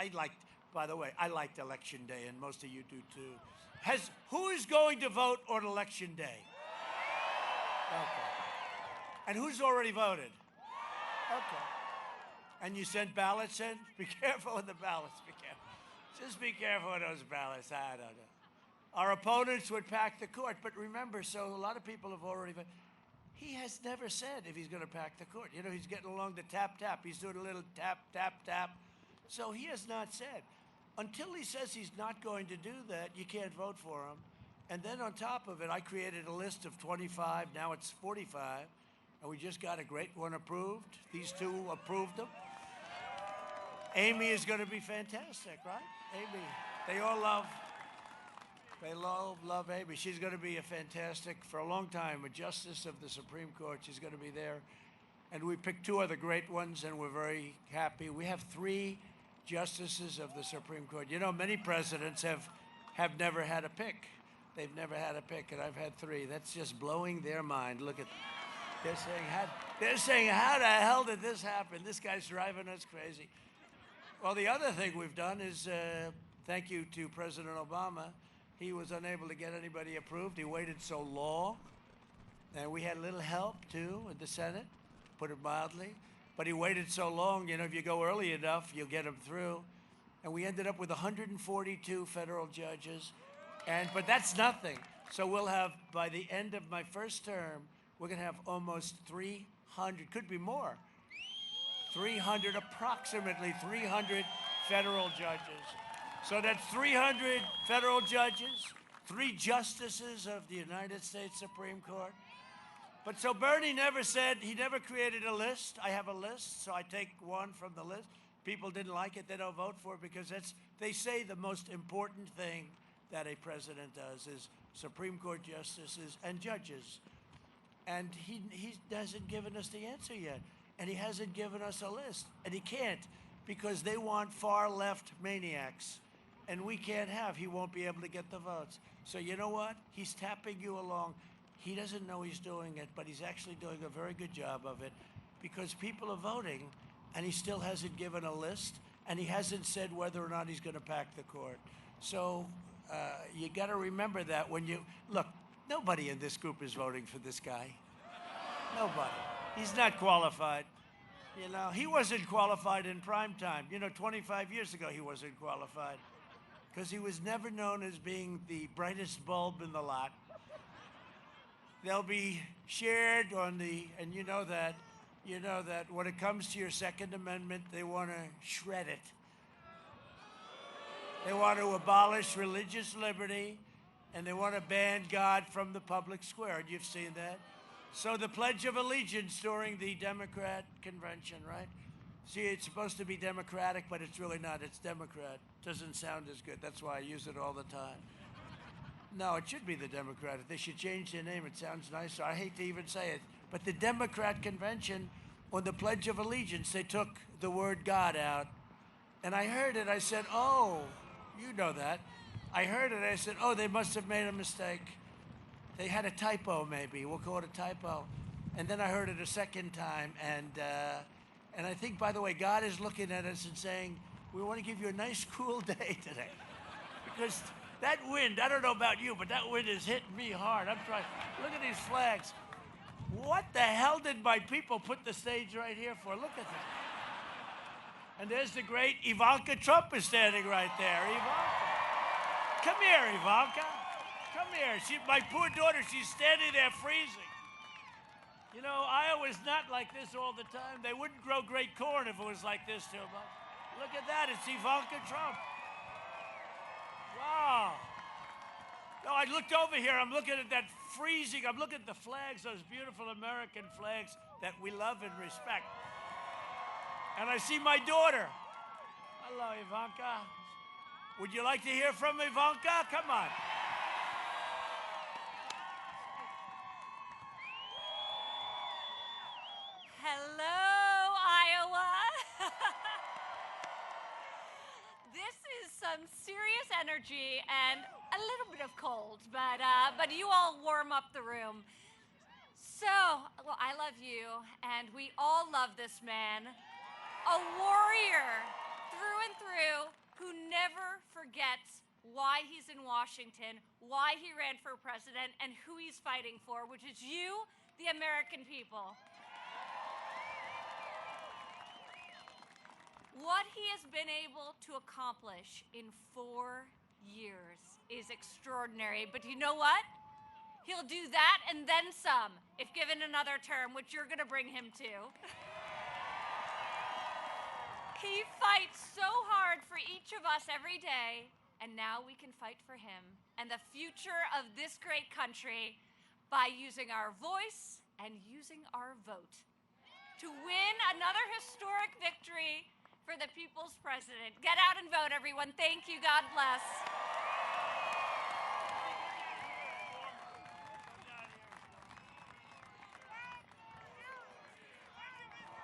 By the way, I liked Election Day, and most of you do too. Who is going to vote on Election Day? Okay. And who's already voted? Okay. And you sent ballots in? Be careful with the ballots. Be careful. Just be careful with those ballots. I don't know. Our opponents would pack the court. But remember, so a lot of people have already voted. He has never said if he's going to pack the court. You know, he's getting along the tap, tap. He's doing a little tap, tap, tap. So he has not said. Until he says he's not going to do that, you can't vote for him. And then on top of it, I created a list of 25. Now it's 45. And we just got a great one approved. These two approved them. Amy is going to be fantastic, right? Amy. They all love Amy. She's going to be a fantastic, for a long time, a justice of the Supreme Court. She's going to be there. And we picked two other great ones, and we're very happy. We have 3 justices of the Supreme Court. You know, many presidents have never had a pick. They've never had a pick, and I've had 3. That's just blowing their mind. Look at that. They're saying, how the hell did this happen? This guy's driving us crazy. Well, the other thing we've done is, thank you to President Obama, he was unable to get anybody approved. He waited so long. And we had a little help, too, in the Senate, put it mildly. But he waited so long, you know, if you go early enough, you'll get him through. And we ended up with 142 federal judges. But that's nothing. So we'll have, by the end of my first term, we're going to have almost 300, could be more, approximately 300 federal judges. So that's 300 federal judges, 3 justices of the United States Supreme Court. But so Bernie never said, he never created a list. I have a list, so I take one from the list. People didn't like it, they don't vote for it, because they say the most important thing that a president does is Supreme Court justices and judges. And he hasn't given us the answer yet. And he hasn't given us a list. And he can't, because they want far-left maniacs. And we can't have. He won't be able to get the votes. So you know what? He's tapping you along. He doesn't know he's doing it, but he's actually doing a very good job of it, because people are voting, and he still hasn't given a list, and he hasn't said whether or not he's going to pack the court. So you got to remember that when you look. Nobody in this group is voting for this guy. Nobody. He's not qualified. You know, he wasn't qualified in prime time. You know, 25 years ago he wasn't qualified, because he was never known as being the brightest bulb in the lot. They'll be shared on and you know that when it comes to your Second Amendment, they want to shred it. They want to abolish religious liberty, and they want to ban God from the public square. And you've seen that. So the Pledge of Allegiance during the Democrat convention, right? See, it's supposed to be Democratic, but it's really not. It's Democrat. Doesn't sound as good. That's why I use it all the time. No, it should be the Democratic. They should change their name. It sounds nicer. I hate to even say it. But the Democrat convention, on the Pledge of Allegiance, they took the word God out. And I heard it. I said, oh, you know that. I heard it. I said, oh, they must have made a mistake. They had a typo, maybe. We'll call it a typo. And then I heard it a second time. And I think, by the way, God is looking at us and saying, we want to give you a nice, cool day today. Because that wind, I don't know about you, but that wind is hitting me hard. I'm trying. Look at these flags. What the hell did my people put the stage right here for? Look at this. And there's the great Ivanka Trump is standing right there. Ivanka. Come here, Ivanka. Come here. My poor daughter, she's standing there freezing. You know, Iowa is not like this all the time. They wouldn't grow great corn if it was like this too much. Look at that. It's Ivanka Trump. Wow. No, I looked over here. I'm looking at that freezing. I'm looking at the flags, those beautiful American flags that we love and respect. And I see my daughter. Hello, Ivanka. Would you like to hear from Ivanka? Come on. Hello, Iowa. This is some serious energy and a little bit of cold, but you all warm up the room. So, well, I love you, and we all love this man, a warrior through and through, who never forgets why he's in Washington, why he ran for president, and who he's fighting for, which is you, the American people. What he has been able to accomplish in 4 years is extraordinary, but you know what? He'll do that and then some, if given another term, which you're gonna bring him to. He fights so hard for each of us every day, and now we can fight for him and the future of this great country by using our voice and using our vote to win another historic victory for the people's president. Get out and vote, everyone. Thank you. God bless.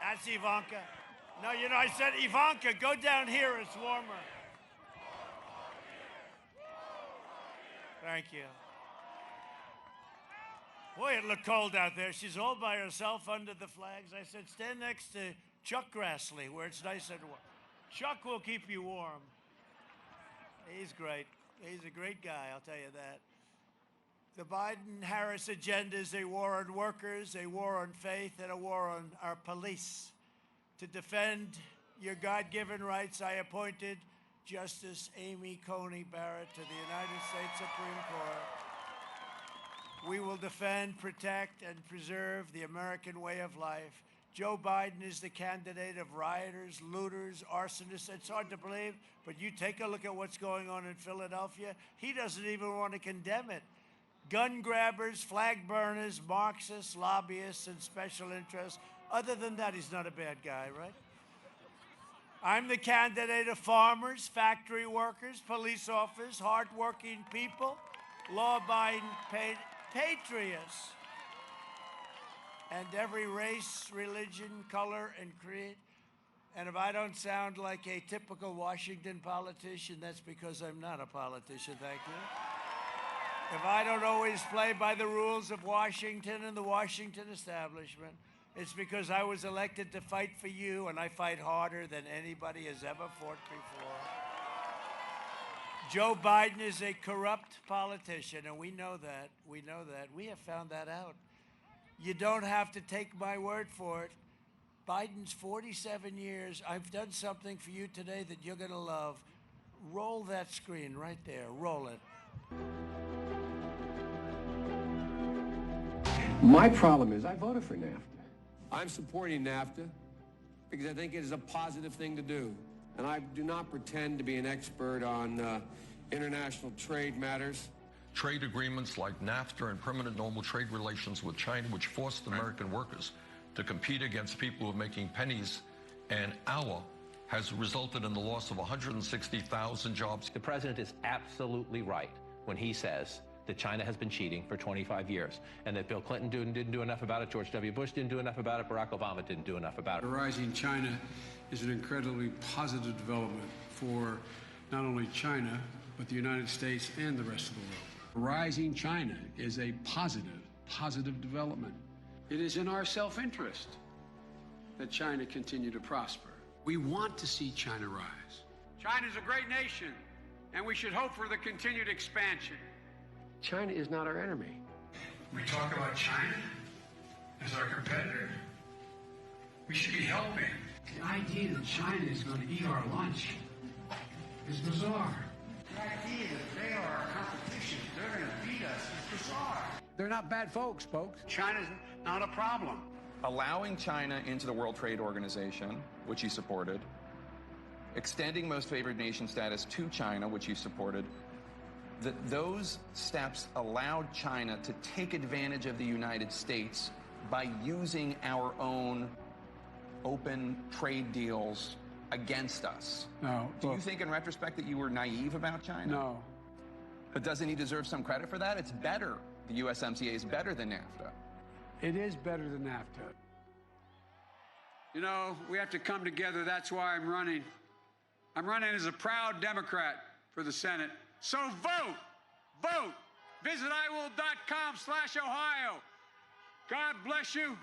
That's Ivanka. No, you know, I said, Ivanka, go down here. It's warmer. Thank you. Boy, it looked cold out there. She's all by herself under the flags. I said, stand next to Chuck Grassley, where it's nice and warm. Chuck will keep you warm. He's great. He's a great guy, I'll tell you that. The Biden-Harris agenda is a war on workers, a war on faith, and a war on our police. To defend your God-given rights, I appointed Justice Amy Coney Barrett to the United States Supreme Court. We will defend, protect, and preserve the American way of life. Joe Biden is the candidate of rioters, looters, arsonists. It's hard to believe, but you take a look at what's going on in Philadelphia. He doesn't even want to condemn it. Gun grabbers, flag burners, Marxists, lobbyists, and special interests. Other than that, he's not a bad guy, right? I'm the candidate of farmers, factory workers, police officers, hardworking people, law-abiding patriots, and every race, religion, color, and creed. And if I don't sound like a typical Washington politician, that's because I'm not a politician, thank you. If I don't always play by the rules of Washington and the Washington establishment, it's because I was elected to fight for you, and I fight harder than anybody has ever fought before. Joe Biden is a corrupt politician, and we know that. We know that. We have found that out. You don't have to take my word for it. Biden's 47 years. I've done something for you today that you're going to love. Roll that screen right there. Roll it. My problem is I voted for NAFTA. I'm supporting NAFTA because I think it is a positive thing to do. And I do not pretend to be an expert on international trade matters. Trade agreements like NAFTA and permanent normal trade relations with China, which forced American workers to compete against people who are making pennies an hour, has resulted in the loss of 160,000 jobs. The president is absolutely right when he says that China has been cheating for 25 years, and that Bill Clinton didn't do enough about it, George W. Bush didn't do enough about it, Barack Obama didn't do enough about it. Rising China is an incredibly positive development for not only China, but the United States and the rest of the world. Rising China is a positive development. It is in our self-interest that China continue to prosper. We want to see China rise. China is a great nation, and we should hope for the continued expansion. China is not our enemy. We talk about China as our competitor. We should be helping. The idea that China is going to eat our lunch is bizarre. The idea that they are our competition, they're going to beat us, is bizarre. They're not bad folks. China's not a problem. Allowing China into the World Trade Organization, which he supported, extending most favored nation status to China, which he supported, those steps allowed China to take advantage of the United States by using our own open trade deals against us. No. Do you think in retrospect that you were naive about China? No. But doesn't he deserve some credit for that? It's better. The USMCA is better than NAFTA. It is better than NAFTA. You know, we have to come together. That's why I'm running. I'm running as a proud Democrat for the Senate. So vote! Vote! Visit iwill.com/Ohio. God bless you.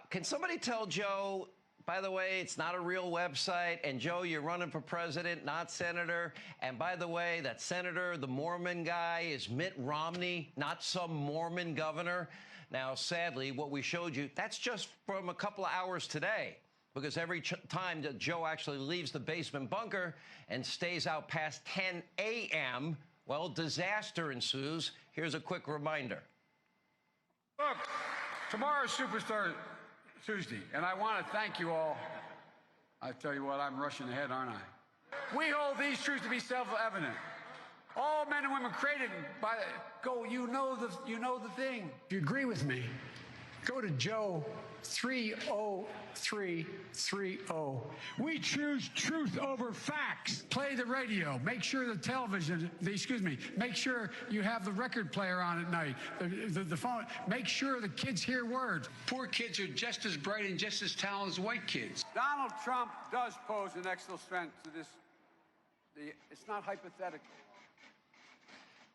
Can somebody tell Joe, by the way, it's not a real website, and Joe, you're running for president, not senator, and by the way, that senator, the Mormon guy, is Mitt Romney, not some Mormon governor. Now, sadly, what we showed you, that's just from a couple of hours today, because every time that Joe actually leaves the basement bunker and stays out past 10 a.m., well, disaster ensues. Here's a quick reminder. Look, tomorrow's Superstar Tuesday, and I want to thank you all. I tell you what, I'm rushing ahead, aren't I? We hold these truths to be self-evident. All men and women created by you know the thing. If you agree with me, go to Joe 30330. We choose truth over facts. Play the radio. Make sure the television, make sure you have the record player on at night. The phone. Make sure the kids hear words. Poor kids are just as bright and just as talented as white kids. Donald Trump does pose an extra threat to this. It's not hypothetical.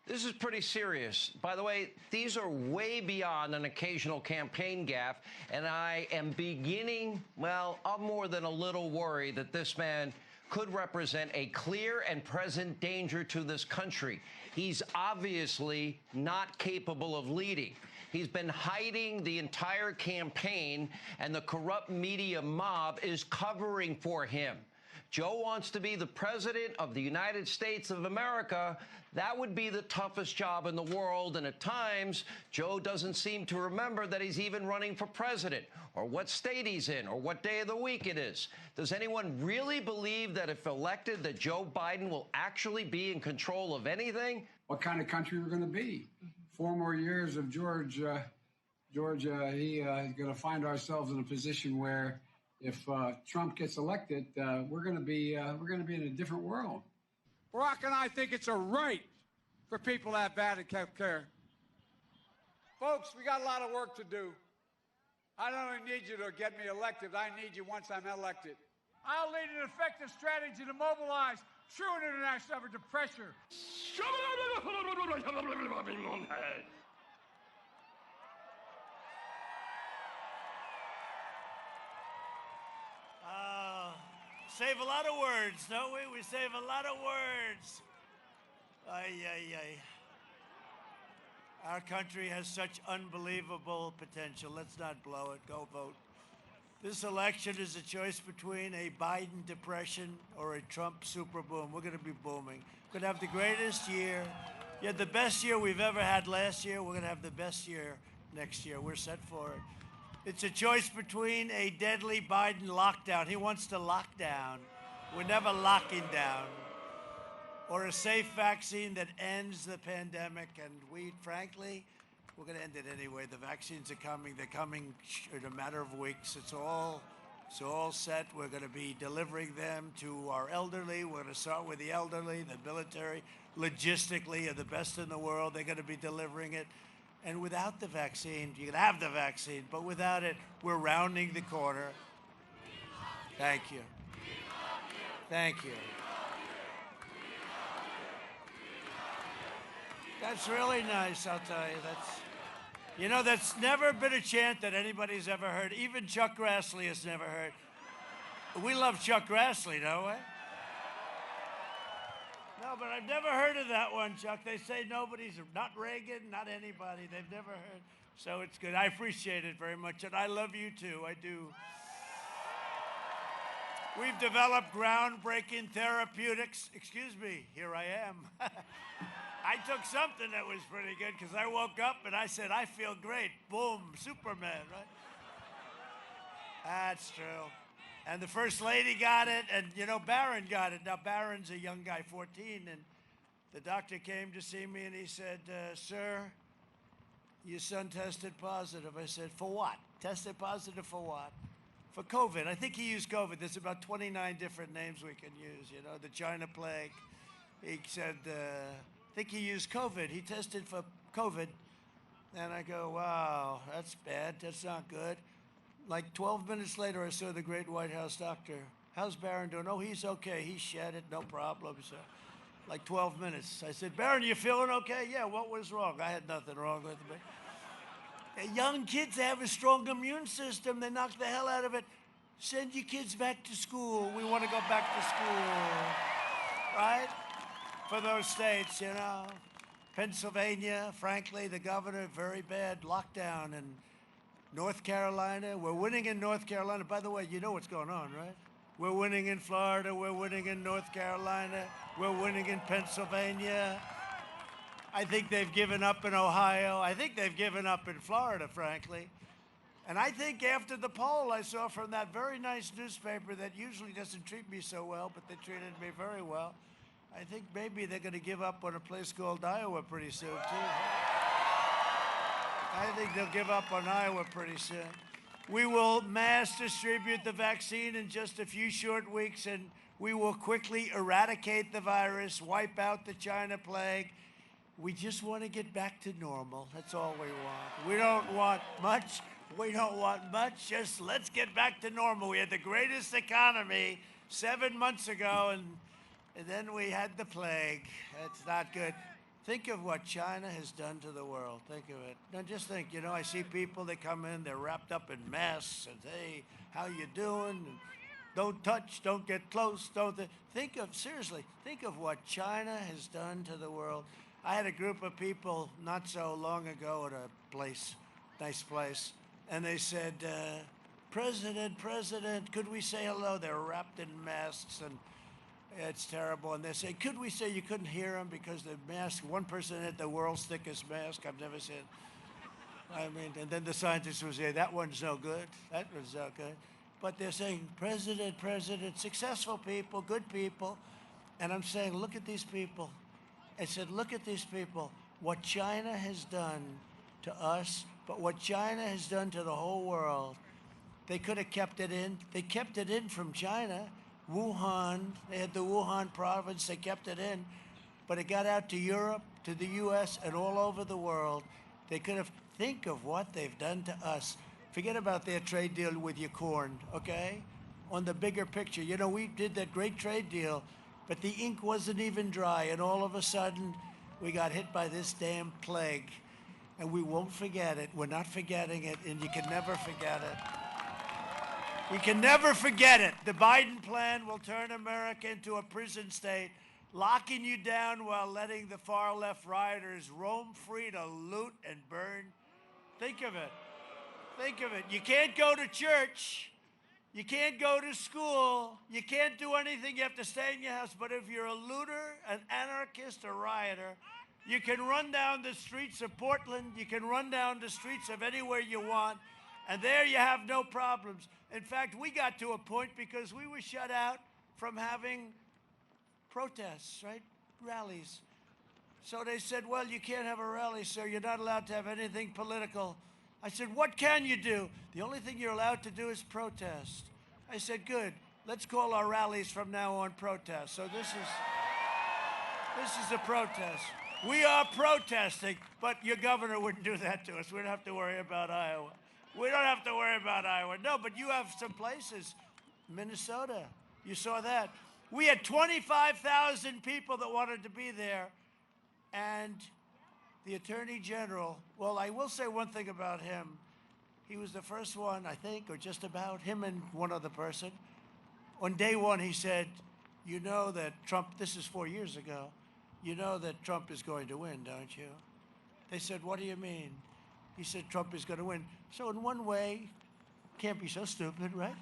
This is pretty serious. By the way, these are way beyond an occasional campaign gaffe, and I am beginning, well, I'm more than a little worried that this man could represent a clear and present danger to this country. He's obviously not capable of leading. He's been hiding the entire campaign, and the corrupt media mob is covering for him. Joe wants to be the president of the United States of America. That would be the toughest job in the world, and at times, Joe doesn't seem to remember that he's even running for president, or what state he's in, or what day of the week it is. Does anyone really believe that if elected, that Joe Biden will actually be in control of anything? What kind of country we're going to be? 4 more years of George, going to find ourselves in a position where if Trump gets elected, we're going to be in a different world. Barack and I think it's a right for people to have bad health care. Folks, we got a lot of work to do. I don't only need you to get me elected, I need you once I'm elected. I'll lead an effective strategy to mobilize true international effort to pressure. Save a lot of words, don't we? We save a lot of words. Our country has such unbelievable potential. Let's not blow it. Go vote. This election is a choice between a Biden depression or a Trump super boom. We're going to be booming. We're going to have the greatest year. You had the best year we've ever had last year. We're going to have the best year next year. We're set for it. It's a choice between a deadly Biden lockdown. He wants to lock down. We're never locking down. Or a safe vaccine that ends the pandemic. And frankly, we're going to end it anyway. The vaccines are coming. They're coming in a matter of weeks. It's all set. We're going to be delivering them to our elderly. We're going to start with the elderly, the military. Logistically, are the best in the world. They're going to be delivering it. And without the vaccine, you can have the vaccine, but without it, we're rounding the corner. Thank you. Thank you. That's really nice, I'll tell you. That's never been a chant that anybody's ever heard. Even Chuck Grassley has never heard. We love Chuck Grassley, don't we? No, but I've never heard of that one, Chuck. They say not Reagan, not anybody. They've never heard. So it's good. I appreciate it very much, and I love you too. I do. We've developed groundbreaking therapeutics. Excuse me, here I am. I took something that was pretty good because I woke up and I said, I feel great. Boom, Superman, right? That's true. And the First Lady got it, and, you know, Barron got it. Now, Barron's a young guy, 14, and the doctor came to see me, and he said, sir, your son tested positive. I said, for what? Tested positive for what? For COVID. I think he used COVID. There's about 29 different names we can use, you know, the China plague. He said, I think he used COVID. He tested for COVID. And I go, wow, that's bad. That's not good. Like 12 minutes later, I saw the great White House doctor. How's Barron doing? Oh, he's okay. He shed it, no problem. So, like 12 minutes. I said, Barron, you feeling okay? Yeah, what was wrong? I had nothing wrong with me. Young kids have a strong immune system. They knock the hell out of it. Send your kids back to school. We want to go back to school, right? For those states, you know. Pennsylvania, frankly, the governor, very bad lockdown. And North Carolina, we're winning in North Carolina. By the way, you know what's going on, right? We're winning in Florida. We're winning in North Carolina. We're winning in Pennsylvania. I think they've given up in Ohio. I think they've given up in Florida, frankly. And I think after the poll I saw from that very nice newspaper that usually doesn't treat me so well, but they treated me very well, I think maybe they're going to give up on a place called Iowa pretty soon, too. I think they'll give up on Iowa pretty soon. We will mass distribute the vaccine in just a few short weeks, and we will quickly eradicate the virus, wipe out the China plague. We just want to get back to normal. That's all we want. We don't want much. We don't want much. Just let's get back to normal. We had the greatest economy 7 months ago, and then we had the plague. It's not good. Think of what China has done to the world. Think of it. Now just think, you know, I see people, they come in, they're wrapped up in masks, and hey, how you doing? And don't touch, don't get close, don't... Think of, seriously, think of what China has done to the world. I had a group of people not so long ago at a place, nice place, and they said, President, could we say hello? They're wrapped in masks, and it's terrible. And they say, could we say you couldn't hear them because the mask, one person had the world's thickest mask I've never seen. I mean, and then the scientists would say, that one's no good. That one's no good. But they're saying, President, successful people, good people. And I'm saying, look at these people. I said, look at these people. What China has done to us, but what China has done to the whole world. They could have kept it in. They kept it in from China. Wuhan, they had the Wuhan province, they kept it in, but it got out to Europe, to the US, and all over the world. They could have, think of what they've done to us. Forget about their trade deal with your corn, okay? On the bigger picture, you know, we did that great trade deal, but the ink wasn't even dry, and all of a sudden, we got hit by this damn plague, and we won't forget it. We're not forgetting it, and you can never forget it. We can never forget it. The Biden plan will turn America into a prison state, locking you down while letting the far-left rioters roam free to loot and burn. Think of it. Think of it. You can't go to church. You can't go to school. You can't do anything. You have to stay in your house. But if you're a looter, an anarchist, a rioter, you can run down the streets of Portland. You can run down the streets of anywhere you want. And there you have no problems. In fact, we got to a point because we were shut out from having protests, right? Rallies. So they said, well, you can't have a rally, sir. You're not allowed to have anything political. I said, what can you do? The only thing you're allowed to do is protest. I said, good. Let's call our rallies from now on protests. So this is a protest. We are protesting, but your governor wouldn't do that to us. We don't have to worry about Iowa. We don't have to worry about Iowa. No, but you have some places. Minnesota, you saw that. We had 25,000 people that wanted to be there. And the Attorney General, well, I will say one thing about him. He was the first one, I think, or just about, him and one other person. On day one, he said, you know that Trump, this is 4 years ago, you know that Trump is going to win, don't you? They said, what do you mean? He said, Trump is going to win. So in one way, can't be so stupid, right?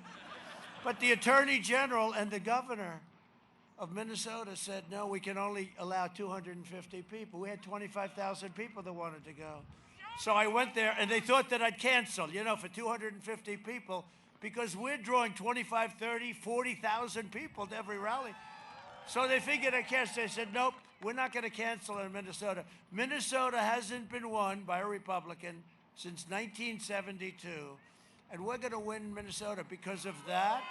But the Attorney General and the governor of Minnesota said, no, we can only allow 250 people. We had 25,000 people that wanted to go. So I went there, and they thought that I'd cancel, you know, for 250 people, because we're drawing 25, 30, 40,000 people to every rally. So they figured I canceled. They said, nope, we're not going to cancel in Minnesota. Minnesota hasn't been won by a Republican since 1972, and we're going to win Minnesota because of that.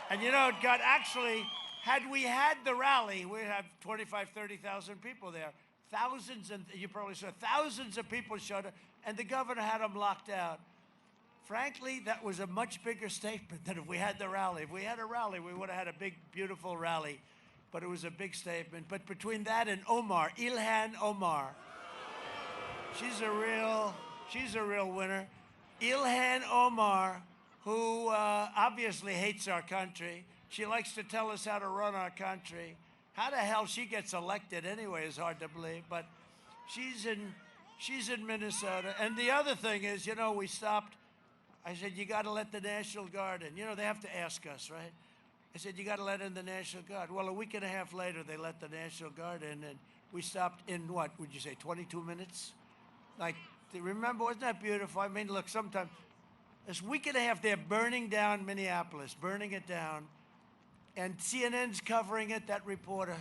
And you know, it got actually, had we had the rally, we'd have 25, 30,000 people there. Thousands, and you probably saw thousands of people showed up, and the governor had them locked out. Frankly, that was a much bigger statement than if we had the rally. If we had a rally, we would have had a big, beautiful rally. But it was a big statement. But between that and Omar, Ilhan Omar, she's a real winner. Ilhan Omar, who obviously hates our country. She likes to tell us how to run our country. How the hell she gets elected anyway is hard to believe, but she's in Minnesota. And the other thing is, you know, we stopped. I said, you got to let the National Guard in. You know, they have to ask us, right? I said, you got to let in the National Guard. Well, a week and a half later, they let the National Guard in, and we stopped in, what would you say, 22 minutes? Like, remember, wasn't that beautiful? I mean, look, sometimes, this week and a half, they're burning down Minneapolis, burning it down. And CNN's covering it, that reporter.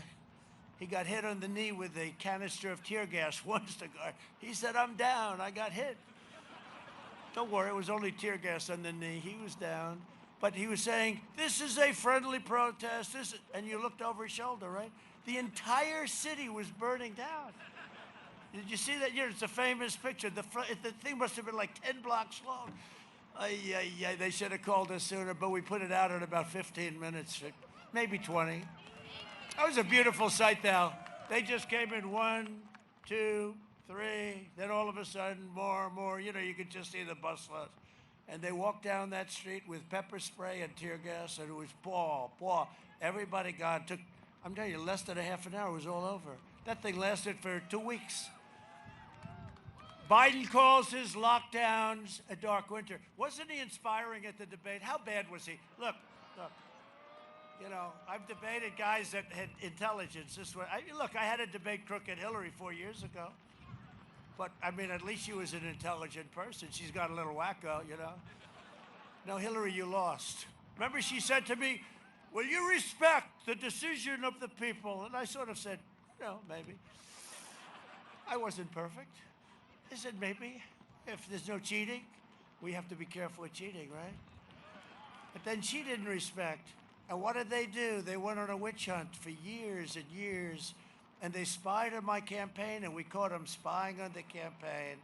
He got hit on the knee with a canister of tear gas once, the guard. He said, I'm down, I got hit. Don't worry, it was only tear gas on the knee. He was down. But he was saying, this is a friendly protest. And you looked over his shoulder, right? The entire city was burning down. Did you see that? Yeah, it's a famous picture. The thing must have been like 10 blocks long. They should have called us sooner, but we put it out in about 15 minutes, maybe 20. That was a beautiful sight, though. They just came in 1, 2, 3, then all of a sudden, more. You know, you could just see the bus loads. And they walked down that street with pepper spray and tear gas, and it was paw. Everybody gone. I'm telling you, less than a half an hour, it was all over. That thing lasted for 2 weeks. Biden calls his lockdowns a dark winter. Wasn't he inspiring at the debate? How bad was he? Look. You know, I've debated guys that had intelligence. Look, I had a debate crooked Hillary 4 years ago. But, I mean, at least she was an intelligent person. She's got a little wacko, you know. No, Hillary, you lost. Remember, she said to me, will you respect the decision of the people? And I sort of said, no, maybe. I wasn't perfect. I said, maybe. If there's no cheating, we have to be careful with cheating, right? But then she didn't respect. And what did they do? They went on a witch hunt for years and years, and they spied on my campaign, and we caught them spying on the campaign.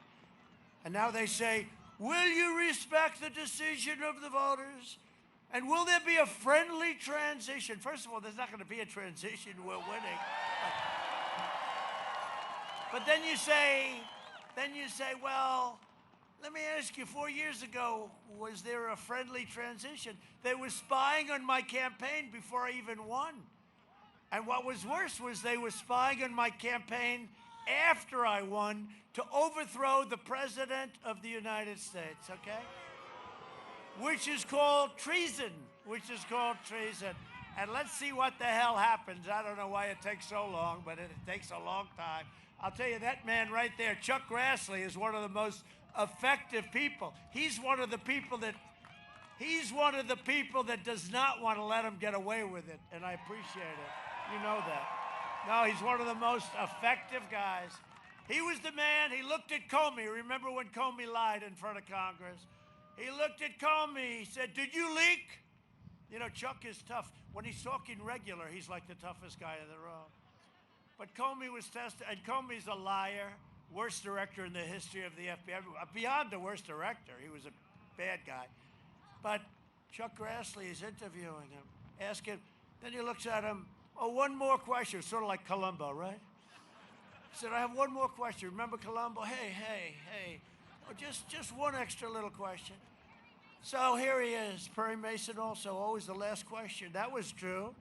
And now they say, will you respect the decision of the voters? And will there be a friendly transition? First of all, there's not going to be a transition. We're winning. But then you say, well, let me ask you, 4 years ago, was there a friendly transition? They were spying on my campaign before I even won. And what was worse was they were spying on my campaign after I won to overthrow the President of the United States, okay? Which is called treason, And let's see what the hell happens. I don't know why it takes so long, but it takes a long time. I'll tell you, that man right there, Chuck Grassley, is one of the most effective people. He's one of the people that does not want to let him get away with it, and I appreciate it. You know that. No, he's one of the most effective guys. He was the man. He looked at Comey. Remember when Comey lied in front of Congress? He looked at Comey. He said, did you leak? You know, Chuck is tough. When he's talking regular, he's like the toughest guy in the room. But Comey was tested, and Comey's a liar, worst director in the history of the FBI. Beyond the worst director, he was a bad guy. But Chuck Grassley is interviewing him, asking, then he looks at him, oh, one more question, sort of like Columbo, right? He said, I have one more question. Remember Columbo? Hey. Oh, just one extra little question. So here he is, Perry Mason also, always the last question. That was true.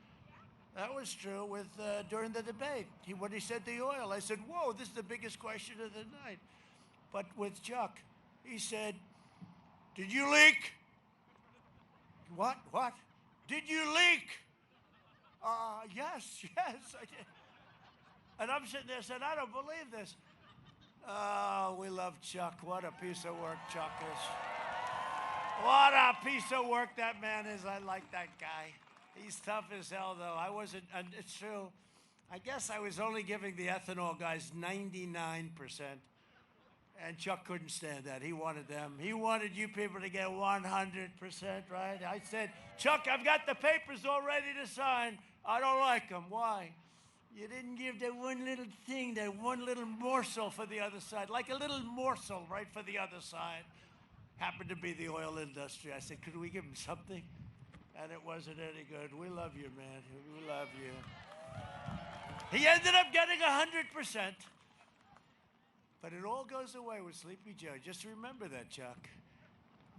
With during the debate. When he said the oil, I said, whoa, this is the biggest question of the night. But with Chuck, he said, did you leak? What? Did you leak? Yes, I did. And I'm sitting there saying, I don't believe this. Oh, we love Chuck. What a piece of work Chuck is. What a piece of work that man is. I like that guy. He's tough as hell, though. I wasn't, and it's true. I guess I was only giving the ethanol guys 99%. And Chuck couldn't stand that. He wanted them. He wanted you people to get 100%, right? I said, Chuck, I've got the papers all ready to sign. I don't like them. Why? You didn't give that one little thing, that one little morsel for the other side, like a little morsel right for the other side. Happened to be the oil industry. I said, could we give him something? And it wasn't any good. We love you, man. We love you. He ended up getting 100%. But it all goes away with Sleepy Joe. Just remember that, Chuck.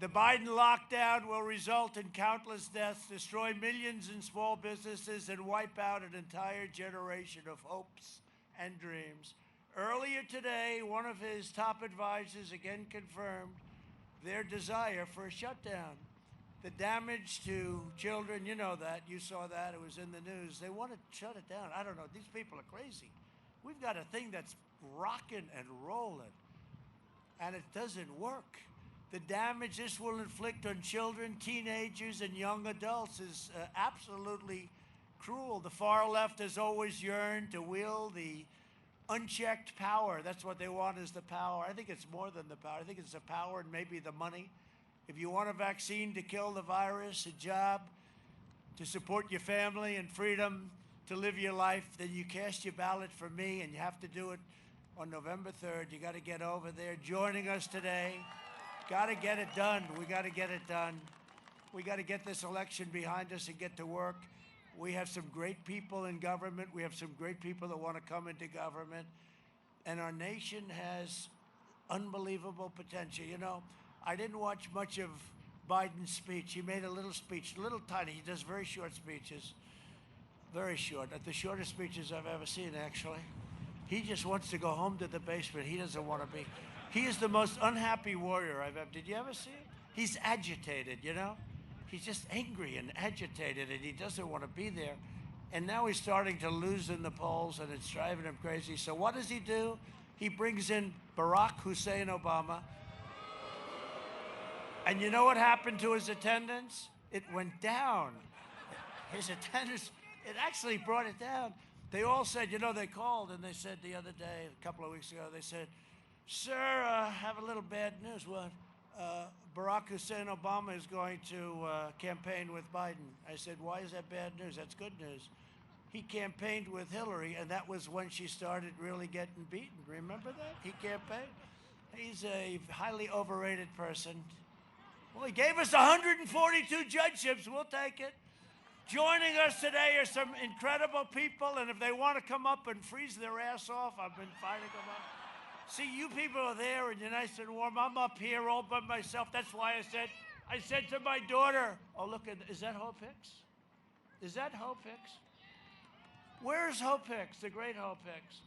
The Biden lockdown will result in countless deaths, destroy millions in small businesses, and wipe out an entire generation of hopes and dreams. Earlier today, one of his top advisors again confirmed their desire for a shutdown. The damage to children, you know that, you saw that, it was in the news. They want to shut it down. I don't know, these people are crazy. We've got a thing that's rocking and rolling, and it doesn't work. The damage this will inflict on children, teenagers, and young adults is absolutely cruel. The far left has always yearned to wield the unchecked power. That's what they want, is the power. I think it's more than the power. I think it's the power and maybe the money. If you want a vaccine to kill the virus, a job to support your family, and freedom to live your life, then you cast your ballot for me, and you have to do it on November 3rd. You got to get over there. Joining us today, got to get it done. We got to get it done. We got to get this election behind us and get to work. We have some great people in government. We have some great people that want to come into government. And our nation has unbelievable potential. You know, I didn't watch much of Biden's speech. He made a little speech, a little tiny. He does very short speeches. Very short. The shortest speeches I've ever seen, actually. He just wants to go home to the basement. He doesn't want to be. He is the most unhappy warrior I've ever. Did you ever see him? He's agitated, you know? He's just angry and agitated, and he doesn't want to be there. And now he's starting to lose in the polls, and it's driving him crazy. So what does he do? He brings in Barack Hussein Obama. And you know what happened to his attendance? It went down. His attendance, it actually brought it down. They all said, you know, they called and they said the other day, a couple of weeks ago, they said, sir, have a little bad news. What? Barack Hussein Obama is going to campaign with Biden. I said, why is that bad news? That's good news. He campaigned with Hillary, and that was when she started really getting beaten. Remember that? He campaigned. He's a highly overrated person. Well, he gave us 142 judgeships. We'll take it. Joining us today are some incredible people, and if they want to come up and freeze their ass off, I've been fighting them up. See, you people are there, and you're nice and warm. I'm up here all by myself. That's why I said to my daughter, oh, look, is that Hope Hicks? Is that Hope Hicks? Where's Hope Hicks, the great Hope Hicks?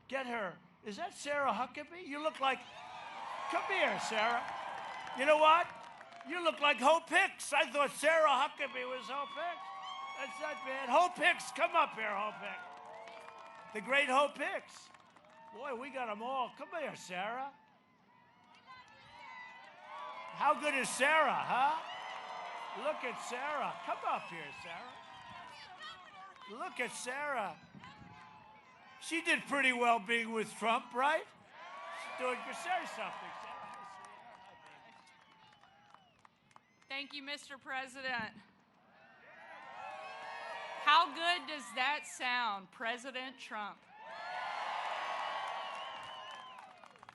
Get her. Is that Sarah Huckabee? You look like, come here, Sarah. You know what? You look like Hope Hicks. I thought Sarah Huckabee was Hope Hicks. That's not bad. Hope Hicks, come up here, Hope Hicks. The great Hope Hicks. Boy, we got them all. Come here, Sarah. How good is Sarah, huh? Look at Sarah. Come up here, Sarah. Look at Sarah. She did pretty well being with Trump, right? She's doing good. Say something, Sarah. Thank you, Mr. President. How good does that sound, President Trump?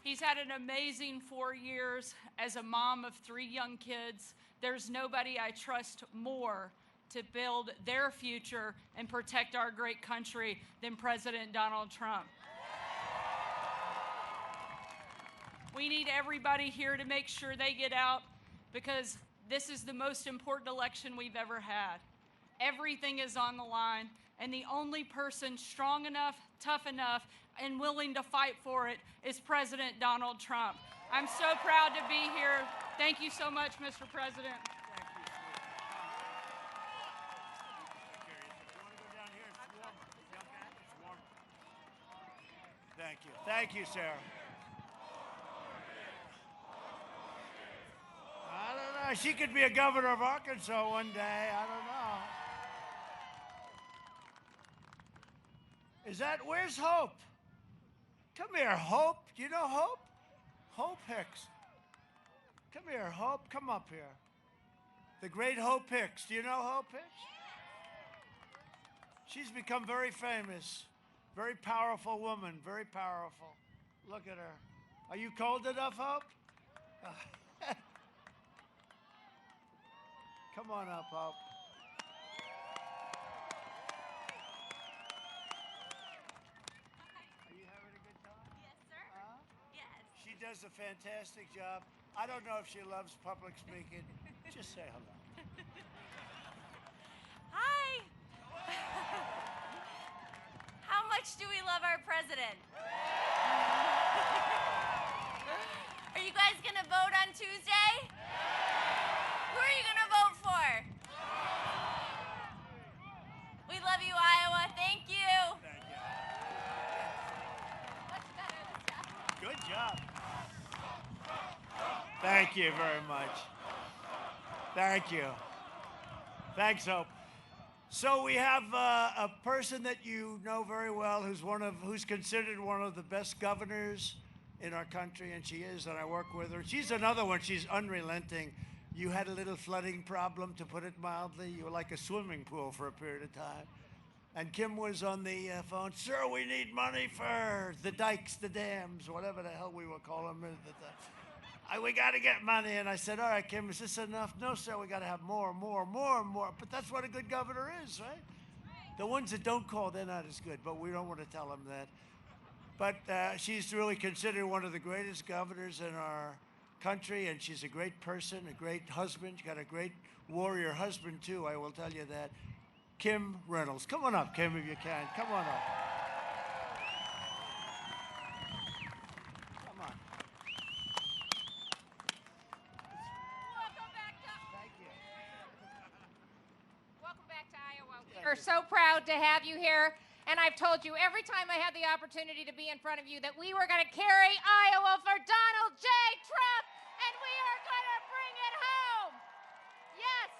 He's had an amazing 4 years as a mom of 3 young kids. There's nobody I trust more to build their future and protect our great country than President Donald Trump. We need everybody here to make sure they get out, because this is the most important election we've ever had. Everything is on the line, and the only person strong enough, tough enough, and willing to fight for it is President Donald Trump. I'm so proud to be here. Thank you so much, Mr. President. Thank you, Thank you. Thank you, Sarah. I don't know. She could be a governor of Arkansas one day. I don't know. Is that, where's Hope? Come here, Hope. Do you know Hope? Hope Hicks. Come here, Hope. Come up here. The great Hope Hicks. Do you know Hope Hicks? She's become very famous. Very powerful woman. Very powerful. Look at her. Are you cold enough, Hope? Come on up, Hope. Are you having a good time? Yes, sir. Yes. She does a fantastic job. I don't know if she loves public speaking. Just say hello. Hi. How much do we love our president? Are you guys going to vote on Tuesday? Who are you going to vote for? We love you, Iowa. Thank you. Thank you. Much better this time. Good job. Thank you very much. Thank you. Thanks, Hope. So we have a person that you know very well, who's considered one of the best governors in our country, and she is, and I work with her. She's another one. She's unrelenting. You had a little flooding problem, to put it mildly. You were like a swimming pool for a period of time. And Kim was on the phone. Sir, we need money for the dikes, the dams, whatever the hell we were calling them. We got to get money. And I said, all right, Kim, is this enough? No, sir, we got to have more. But that's what a good governor is, right? The ones that don't call, they're not as good, but we don't want to tell them that. But she's really considered one of the greatest governors in our country, and she's a great person, a great husband. She's got a great warrior husband, too, I will tell you that. Kim Reynolds. Come on up, Kim, if you can. Come on up. Come on. Welcome back to Iowa. We are so proud to have you here. And I've told you every time I had the opportunity to be in front of you that we were going to carry Iowa for Donald J. Trump, and we are going to bring it home. Yes,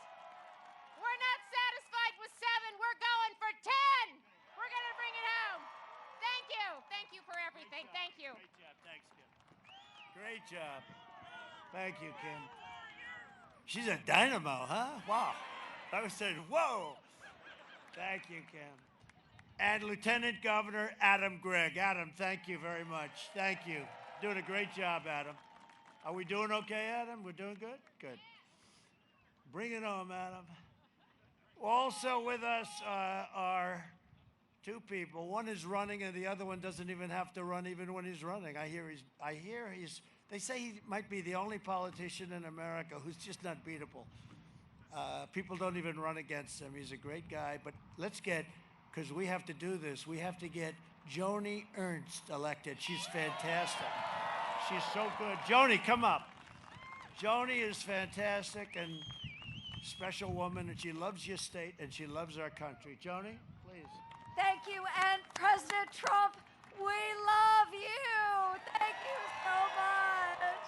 we're not satisfied with 7. We're going for 10. We're going to bring it home. Thank you. Thank you for everything. Thank you. Great job. Thanks, Kim. Great job. Thank you, Kim. She's a dynamo, huh? Wow. I was saying, whoa. Thank you, Kim. And Lieutenant Governor Adam Gregg. Adam, thank you very much. Thank you. Doing a great job, Adam. Are we doing okay, Adam? We're doing good? Good. Bring it home, Adam. Also with us are 2 people. One is running, and the other one doesn't even have to run even when he's running. They say he might be the only politician in America who's just not beatable. People don't even run against him. He's a great guy. But let's get, because we have to do this, we have to get Joni Ernst elected. She's fantastic. She's so good. Joni, come up. Joni is fantastic and special woman, and she loves your state, and she loves our country. Joni, please. Thank you, and President Trump, we love you. Thank you so much.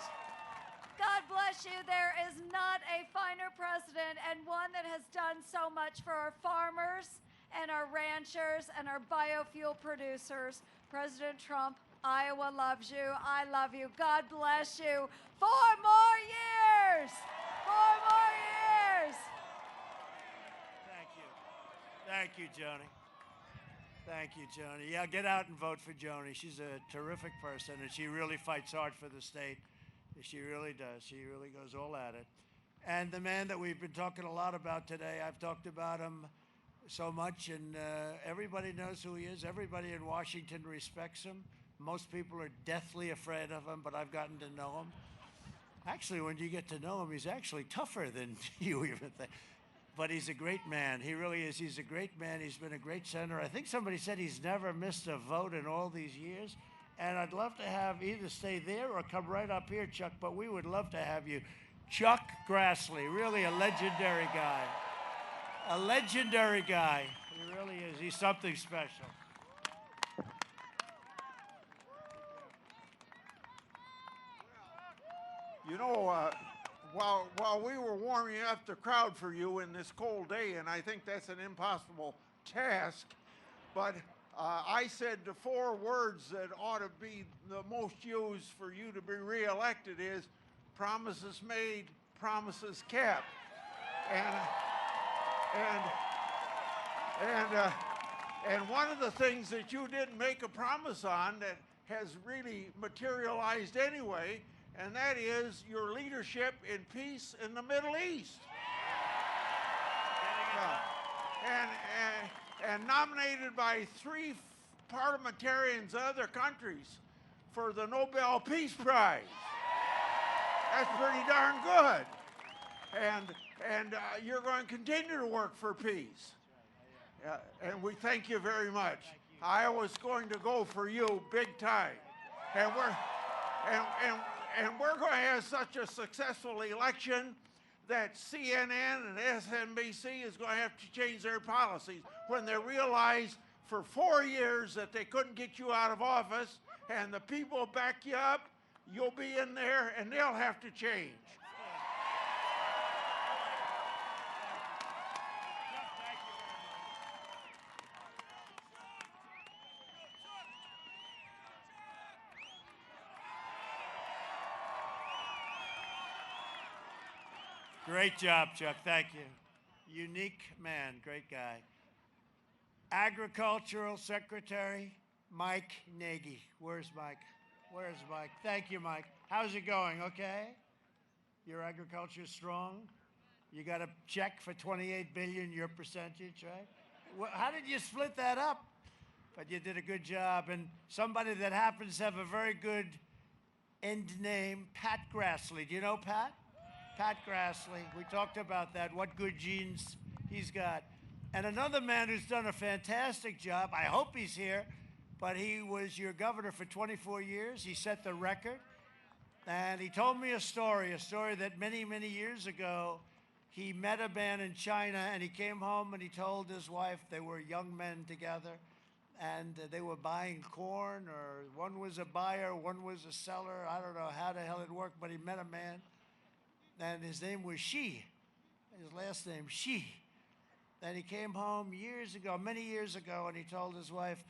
God bless you. There is not a finer president, and one that has done so much for our farmers and our ranchers and our biofuel producers. President Trump, Iowa loves you. I love you. God bless you. 4 more years. 4 more years. Thank you. Thank you, Joni. Thank you, Joni. Yeah, get out and vote for Joni. She's a terrific person, and she really fights hard for the state. She really does. She really goes all at it. And the man that we've been talking a lot about today, I've talked about him so much, and everybody knows who he is. Everybody in Washington respects him. Most people are deathly afraid of him, but I've gotten to know him. Actually, when you get to know him, he's actually tougher than you even think. But he's a great man. He really is. He's a great man. He's been a great senator. I think somebody said he's never missed a vote in all these years. And I'd love to have either stay there or come right up here, Chuck, but we would love to have you. Chuck Grassley, really a legendary guy. A legendary guy. He really is. He's something special. You know, while we were warming up the crowd for you in this cold day, and I think that's an impossible task, but I said the 4 words that ought to be the most used for you to be reelected is promises made, promises kept. And one of the things that you didn't make a promise on that has really materialized anyway, and that is your leadership in peace in the Middle East. And nominated by 3 parliamentarians of other countries for the Nobel Peace Prize. That's pretty darn good. And you're going to continue to work for peace. And we thank you very much. Iowa's going to go for you big time. And we're going to have such a successful election that CNN and MSNBC is going to have to change their policies when they realize for 4 years that they couldn't get you out of office, and the people back you up, you'll be in there, and they'll have to change. Great job, Chuck. Thank you. Unique man, great guy. Agricultural Secretary Mike Nagy. Where's Mike? Where's Mike? Thank you, Mike. How's it going? Okay? Your agriculture strong? You got a check for $28 billion, your percentage, right? Well, how did you split that up? But you did a good job. And somebody that happens to have a very good end name, Pat Grassley. Do you know Pat? Pat Grassley. We talked about that, what good genes he's got. And another man who's done a fantastic job, I hope he's here, but he was your governor for 24 years. He set the record. And he told me a story that many, many years ago, he met a man in China, and he came home and he told his wife, they were young men together, and they were buying corn, or one was a buyer, one was a seller. I don't know how the hell it worked, but he met a man. And his name was Xi, his last name, Xi. And he came home years ago, many years ago, and he told his wife,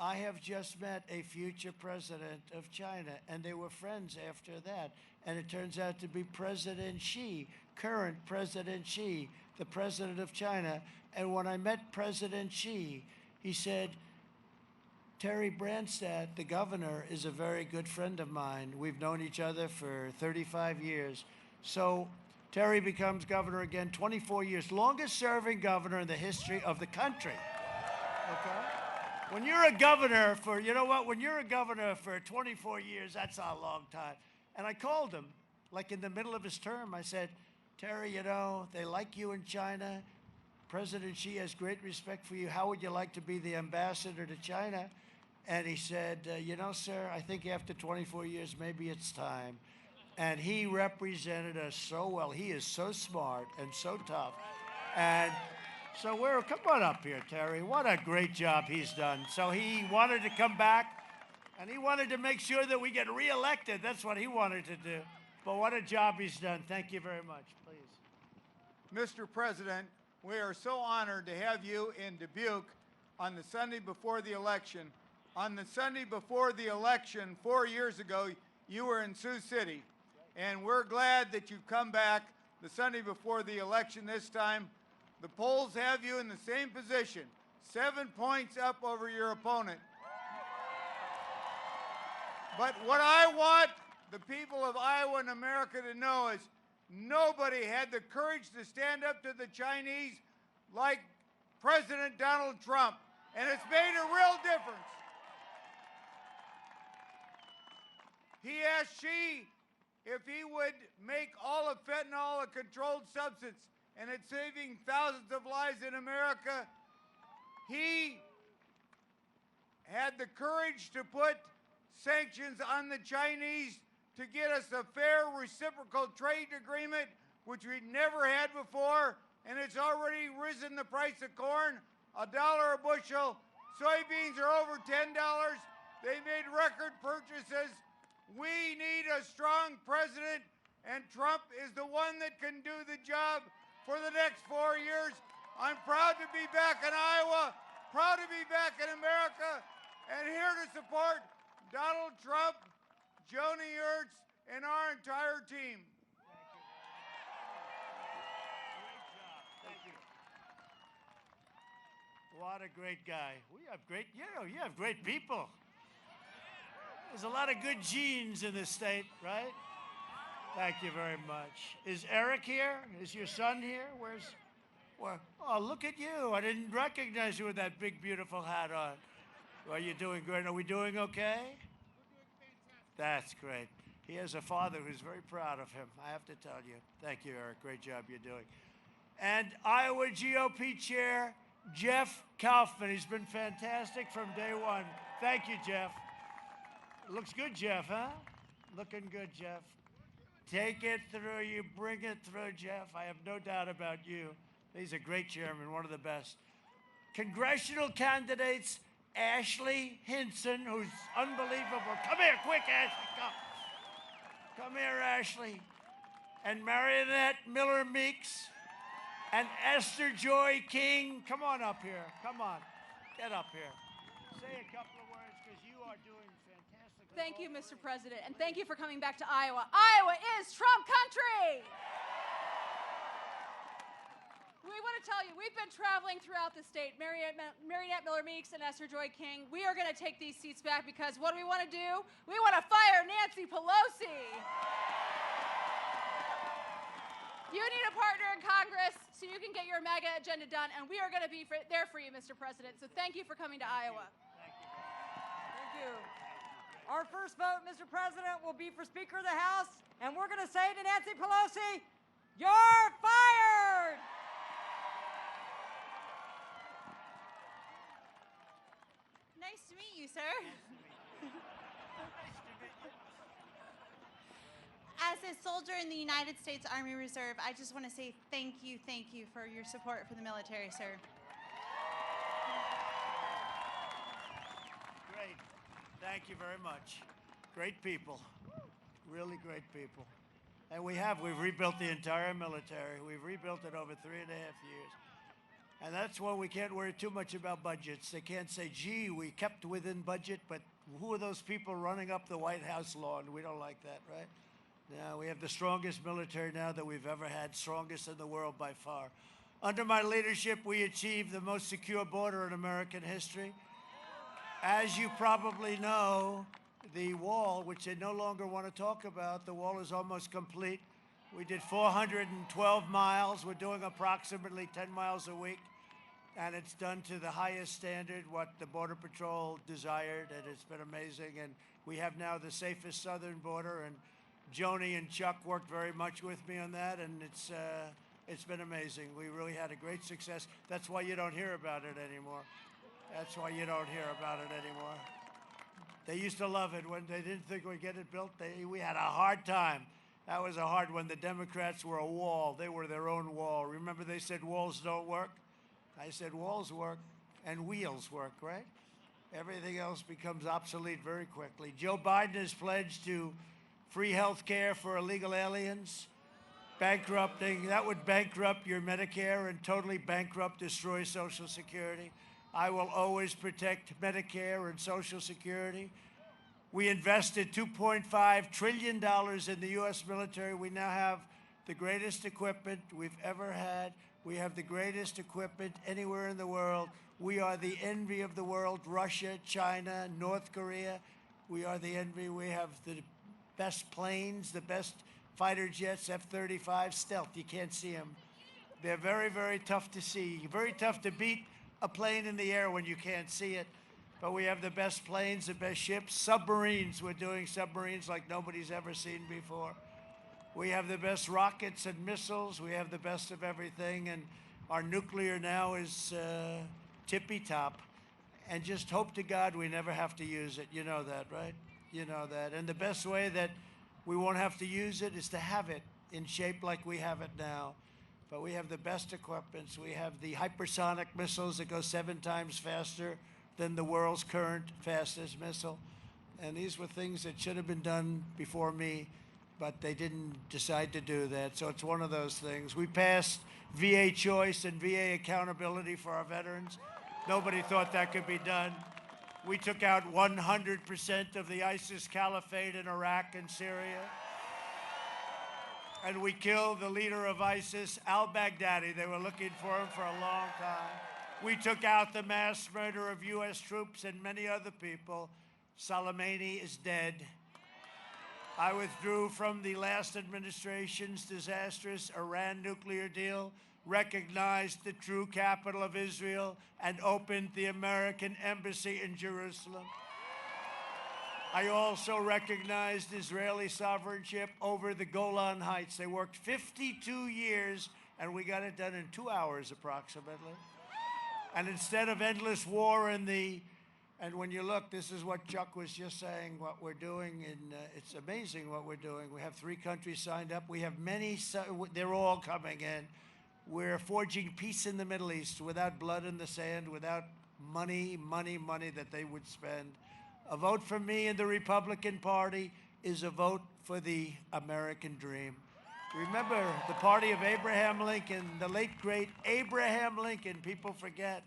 I have just met a future president of China. And they were friends after that. And it turns out to be President Xi, current President Xi, the president of China. And when I met President Xi, he said, Terry Branstad, the governor, is a very good friend of mine. We've known each other for 35 years. So Terry becomes governor again, 24 years, longest serving governor in the history of the country. Okay? When you're a governor for, you know what, when you're a governor for 24 years, that's a long time. And I called him, like in the middle of his term. I said, Terry, you know, they like you in China. President Xi has great respect for you. How would you like to be the ambassador to China? And he said, you know, sir, I think after 24 years, maybe it's time. And he represented us so well. He is so smart and so tough. And so come on up here, Terry. What a great job he's done. So he wanted to come back, and he wanted to make sure that we get reelected. That's what he wanted to do. But what a job he's done. Thank you very much, please. Mr. President, we are so honored to have you in Dubuque on the Sunday before the election. On the Sunday before the election 4 years ago, you were in Sioux City. And we're glad that you've come back the Sunday before the election this time. The polls have you in the same position, 7 points up over your opponent. But what I want the people of Iowa and America to know is nobody had the courage to stand up to the Chinese like President Donald Trump. And it's made a real difference. He asked Xi if he would make all of fentanyl a controlled substance, and it's saving thousands of lives in America. He had the courage to put sanctions on the Chinese to get us a fair reciprocal trade agreement, which we'd never had before, and it's already risen the price of corn $1 a bushel. Soybeans are over $10. They made record purchases. We need a strong president And Trump is the one that can do the job for the next 4 years. I'm proud to be back in Iowa, proud to be back in America, and here to support Donald Trump, Joni Ernst, and our entire team. What a great guy. We have great, you have great people. There's a lot of good genes in this state, right? Thank you very much. Is Eric here? Is your son here? Oh, look at you. I didn't recognize you with that big, beautiful hat on. Well, you're doing great. Are we doing okay? We're doing fantastic. That's great. He has a father who's very proud of him, I have to tell you. Thank you, Eric. Great job you're doing. And Iowa GOP Chair Jeff Kaufman. He's been fantastic from day one. Thank you, Jeff. Looks good, Jeff, huh? Looking good, Jeff. Take it through. You bring it through, Jeff. I have no doubt about you. He's a great chairman, one of the best. Congressional candidates, Ashley Hinson, who's unbelievable. Come here, quick, Ashley, come. Come here, Ashley. And Marionette Miller Meeks. And Esther Joy King. Come on up here. Come on. Get up here. Say a couple of words, because you are doing fantastic. Thank you, Mr. President, and thank you for coming back to Iowa. Iowa is Trump country! We want to tell you, we've been traveling throughout the state, Marionette Miller Meeks and Esther Joy King. We are going to take these seats back because what do we want to do? We want to fire Nancy Pelosi. You need a partner in Congress so you can get your MAGA agenda done, and we are going to be there for you, Mr. President. So thank you for coming to Iowa. Thank you. Our first vote, Mr. President, will be for Speaker of the House, and we're going to say to Nancy Pelosi, you're fired! Nice to meet you, sir. As a soldier in the United States Army Reserve, I just want to say thank you for your support for the military, sir. Great. Thank you very much. Great people. Really great people. And we've rebuilt the entire military. We've rebuilt it over 3.5 years. And that's why we can't worry too much about budgets. They can't say, gee, we kept within budget, but who are those people running up the White House lawn? We don't like that, right? Now, we have the strongest military now that we've ever had, strongest in the world by far. Under my leadership, we achieved the most secure border in American history. As you probably know, the wall, which they no longer want to talk about, the wall is almost complete. We did 412 miles. We're doing approximately 10 miles a week. And it's done to the highest standard, what the Border Patrol desired, and it's been amazing. And we have now the safest southern border, and Joni and Chuck worked very much with me on that, and it's been amazing. We really had a great success. That's why you don't hear about it anymore. That's why you don't hear about it anymore. They used to love it when they didn't think we'd get it built. We had a hard time. That was a hard one. The Democrats were a wall. They were their own wall. Remember they said walls don't work? I said walls work and wheels work, right? Everything else becomes obsolete very quickly. Joe Biden has pledged to free health care for illegal aliens, that would bankrupt your Medicare and totally bankrupt, destroy Social Security. I will always protect Medicare and Social Security. We invested $2.5 trillion in the U.S. military. We now have the greatest equipment we've ever had. We have the greatest equipment anywhere in the world. We are the envy of the world. Russia, China, North Korea. We are the envy. We have the best planes, the best fighter jets, F-35, stealth. You can't see them. They're very, very tough to see. Very tough to beat a plane in the air when you can't see it. But we have the best planes, the best ships. Submarines, we're doing submarines like nobody's ever seen before. We have the best rockets and missiles. We have the best of everything. And our nuclear now is tippy-top. And just hope to God we never have to use it. You know that, right? You know that. And the best way that we won't have to use it is to have it in shape like we have it now. But we have the best equipments. We have the hypersonic missiles that go 7 times faster than the world's current fastest missile. And these were things that should have been done before me. but they didn't decide to do that. So it's one of those things. We passed VA choice and VA accountability for our veterans. Nobody thought that could be done. We took out 100% of the ISIS caliphate in Iraq and Syria. And we killed the leader of ISIS, al-Baghdadi. They were looking for him for a long time. We took out the mass murder of U.S. troops and many other people. Soleimani is dead. I withdrew from the last administration's disastrous Iran nuclear deal, recognized the true capital of Israel, and opened the American embassy in Jerusalem. I also recognized Israeli sovereignty over the Golan Heights. They worked 52 years, and we got it done in 2 hours approximately. And instead of endless war and when you look, this is what Chuck was just saying, what we're doing, and it's amazing what we're doing. We have 3 countries signed up. We have many, they're all coming in. We're forging peace in the Middle East without blood in the sand, without money that they would spend. A vote for me in the Republican Party is a vote for the American dream. Remember the party of Abraham Lincoln, the late, great Abraham Lincoln. People forget,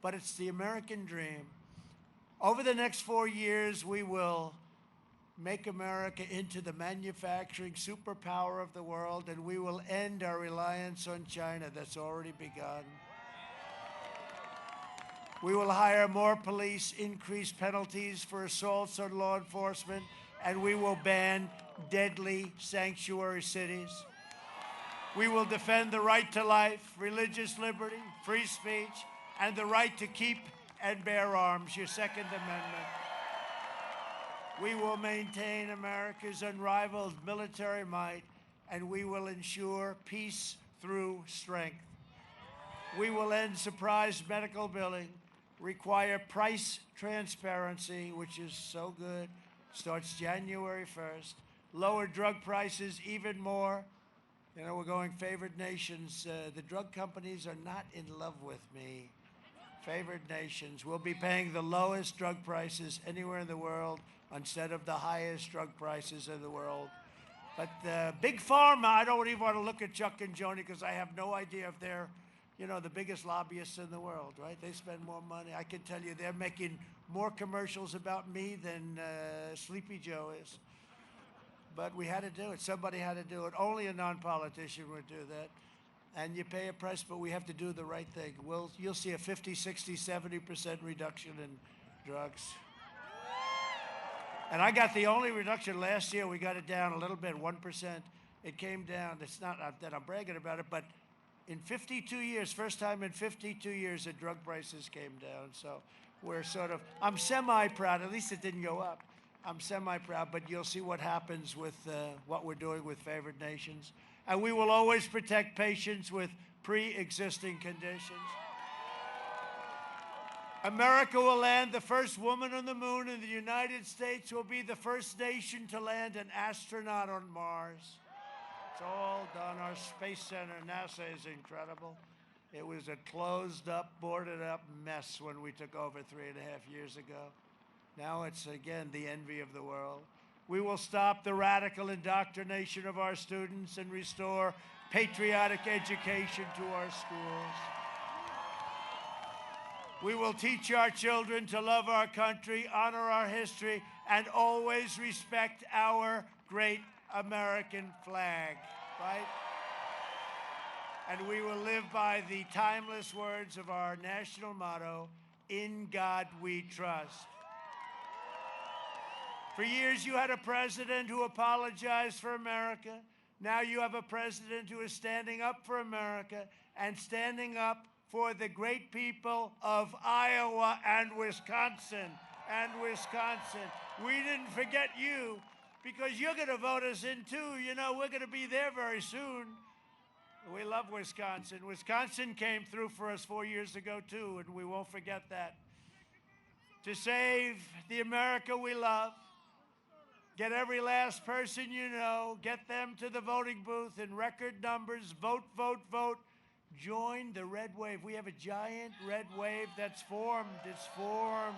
but it's the American dream. Over the next 4 years, we will make America into the manufacturing superpower of the world, and we will end our reliance on China that's already begun. We will hire more police, increase penalties for assaults on law enforcement, and we will ban deadly sanctuary cities. We will defend the right to life, religious liberty, free speech, and the right to keep and bear arms, your Second Amendment. We will maintain America's unrivaled military might, and we will ensure peace through strength. We will end surprise medical billing, require price transparency, which is so good, starts January 1st, lower drug prices even more. You know, we're going favored nations. The drug companies are not in love with me. Favored nations. We'll be paying the lowest drug prices anywhere in the world instead of the highest drug prices in the world. But Big Pharma, I don't even want to look at Chuck and Joni because I have no idea if they're, you know, the biggest lobbyists in the world, right? They spend more money. I can tell you they're making more commercials about me than Sleepy Joe is. But we had to do it. Somebody had to do it. Only a non-politician would do that. And you pay a price, but we have to do the right thing. You'll see a 50, 60, 70% reduction in drugs. And I got the only reduction last year. We got it down a little bit, 1%. It came down. It's not that I'm bragging about it, but in 52 years, first time in 52 years, the drug prices came down. So we're I'm semi-proud. At least it didn't go up. I'm semi-proud, but you'll see what happens with what we're doing with favored nations. And we will always protect patients with pre-existing conditions. America will land the first woman on the moon, and the United States will be the first nation to land an astronaut on Mars. It's all done. Our Space Center, NASA, is incredible. It was a closed-up, boarded-up mess when we took over 3.5 years ago. Now it's, again, the envy of the world. We will stop the radical indoctrination of our students and restore patriotic education to our schools. We will teach our children to love our country, honor our history, and always respect our great American flag, right? And we will live by the timeless words of our national motto, "In God we trust." For years, you had a president who apologized for America. Now you have a president who is standing up for America and standing up for the great people of Iowa and Wisconsin. We didn't forget you because you're going to vote us in too. You know, we're going to be there very soon. We love Wisconsin. Wisconsin came through for us 4 years ago too, and we won't forget that. To save the America we love, get every last person you know, get them to the voting booth in record numbers, vote, vote, vote. Join the red wave. We have a giant red wave that's formed. It's formed.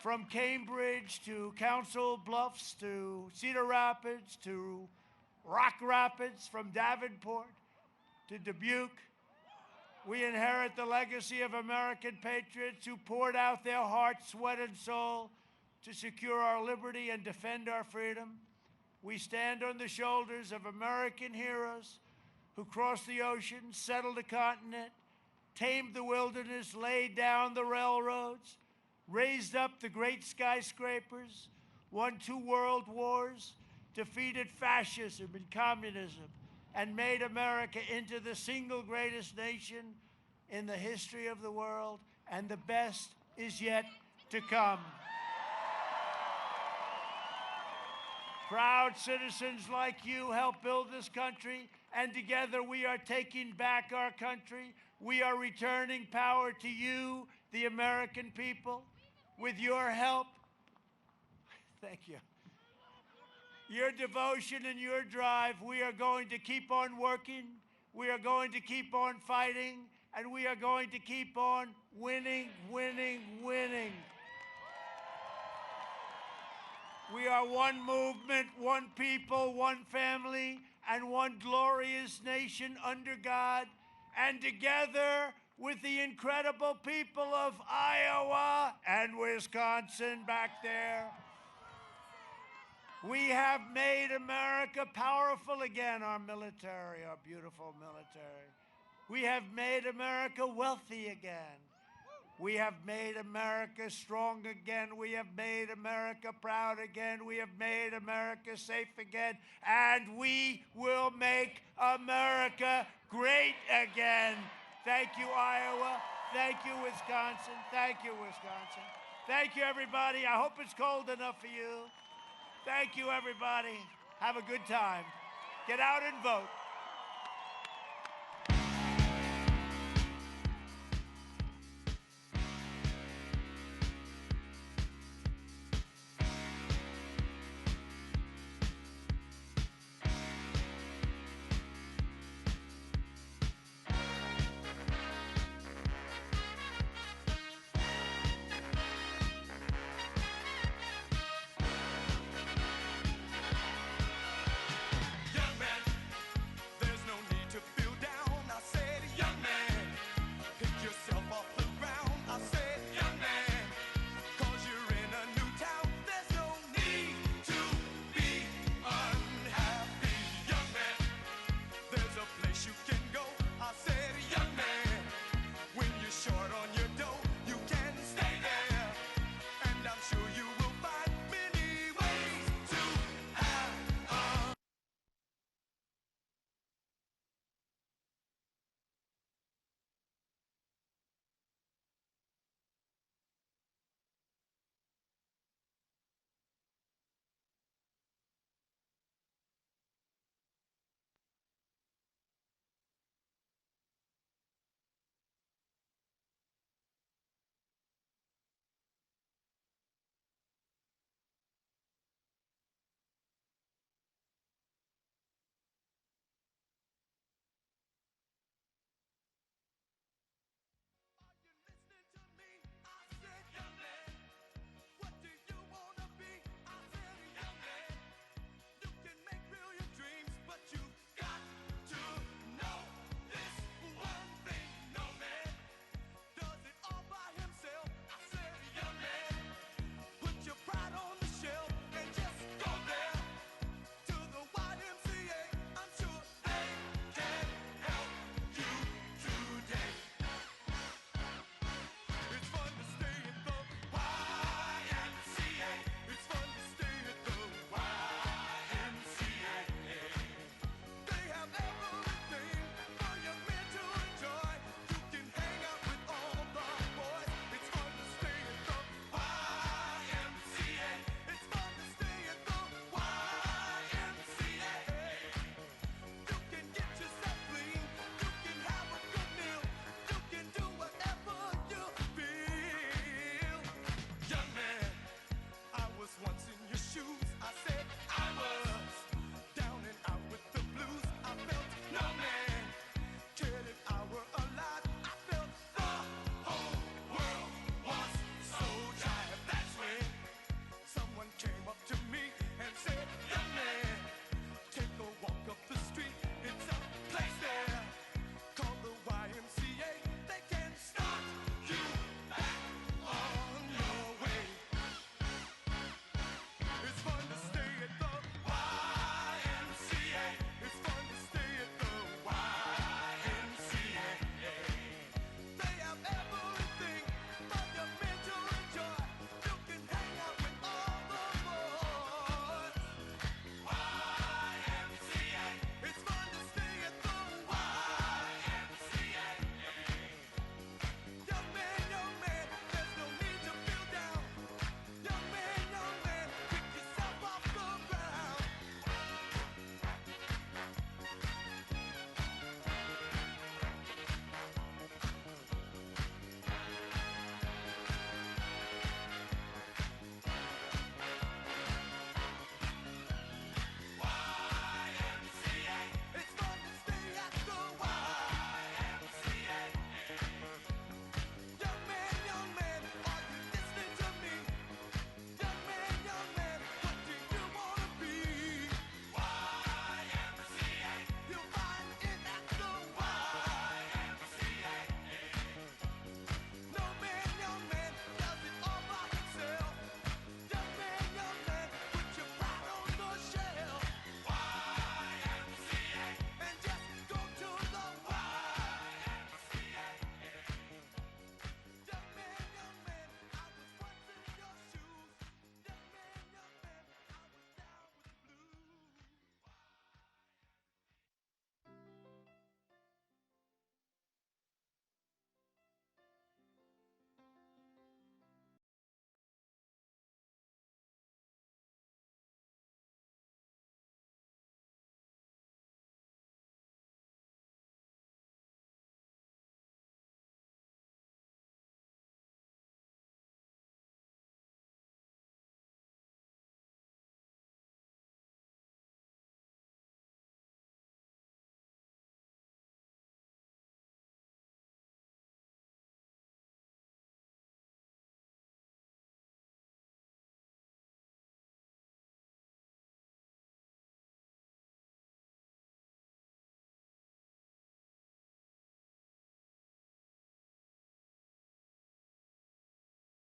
from Cambridge to Council Bluffs to Cedar Rapids to Rock Rapids, from Davenport to Dubuque. We inherit the legacy of American patriots who poured out their heart, sweat, and soul to secure our liberty and defend our freedom. We stand on the shoulders of American heroes who crossed the ocean, settled the continent, tamed the wilderness, laid down the railroads, raised up the great skyscrapers, won 2 world wars, defeated fascism and communism, and made America into the single greatest nation in the history of the world, and the best is yet to come. Proud citizens like you help build this country, and together we are taking back our country. We are returning power to you, the American people. With your help, thank you, your devotion and your drive, we are going to keep on working, we are going to keep on fighting, and we are going to keep on winning, winning, winning. We are one movement, one people, one family, and one glorious nation under God. And together with the incredible people of Iowa and Wisconsin back there, we have made America powerful again, our military, our beautiful military. We have made America wealthy again. We have made America strong again. We have made America proud again. We have made America safe again. And we will make America great again. Thank you, Iowa. Thank you, Wisconsin. Thank you, Wisconsin. Thank you, everybody. I hope it's cold enough for you. Thank you, everybody. Have a good time. Get out and vote.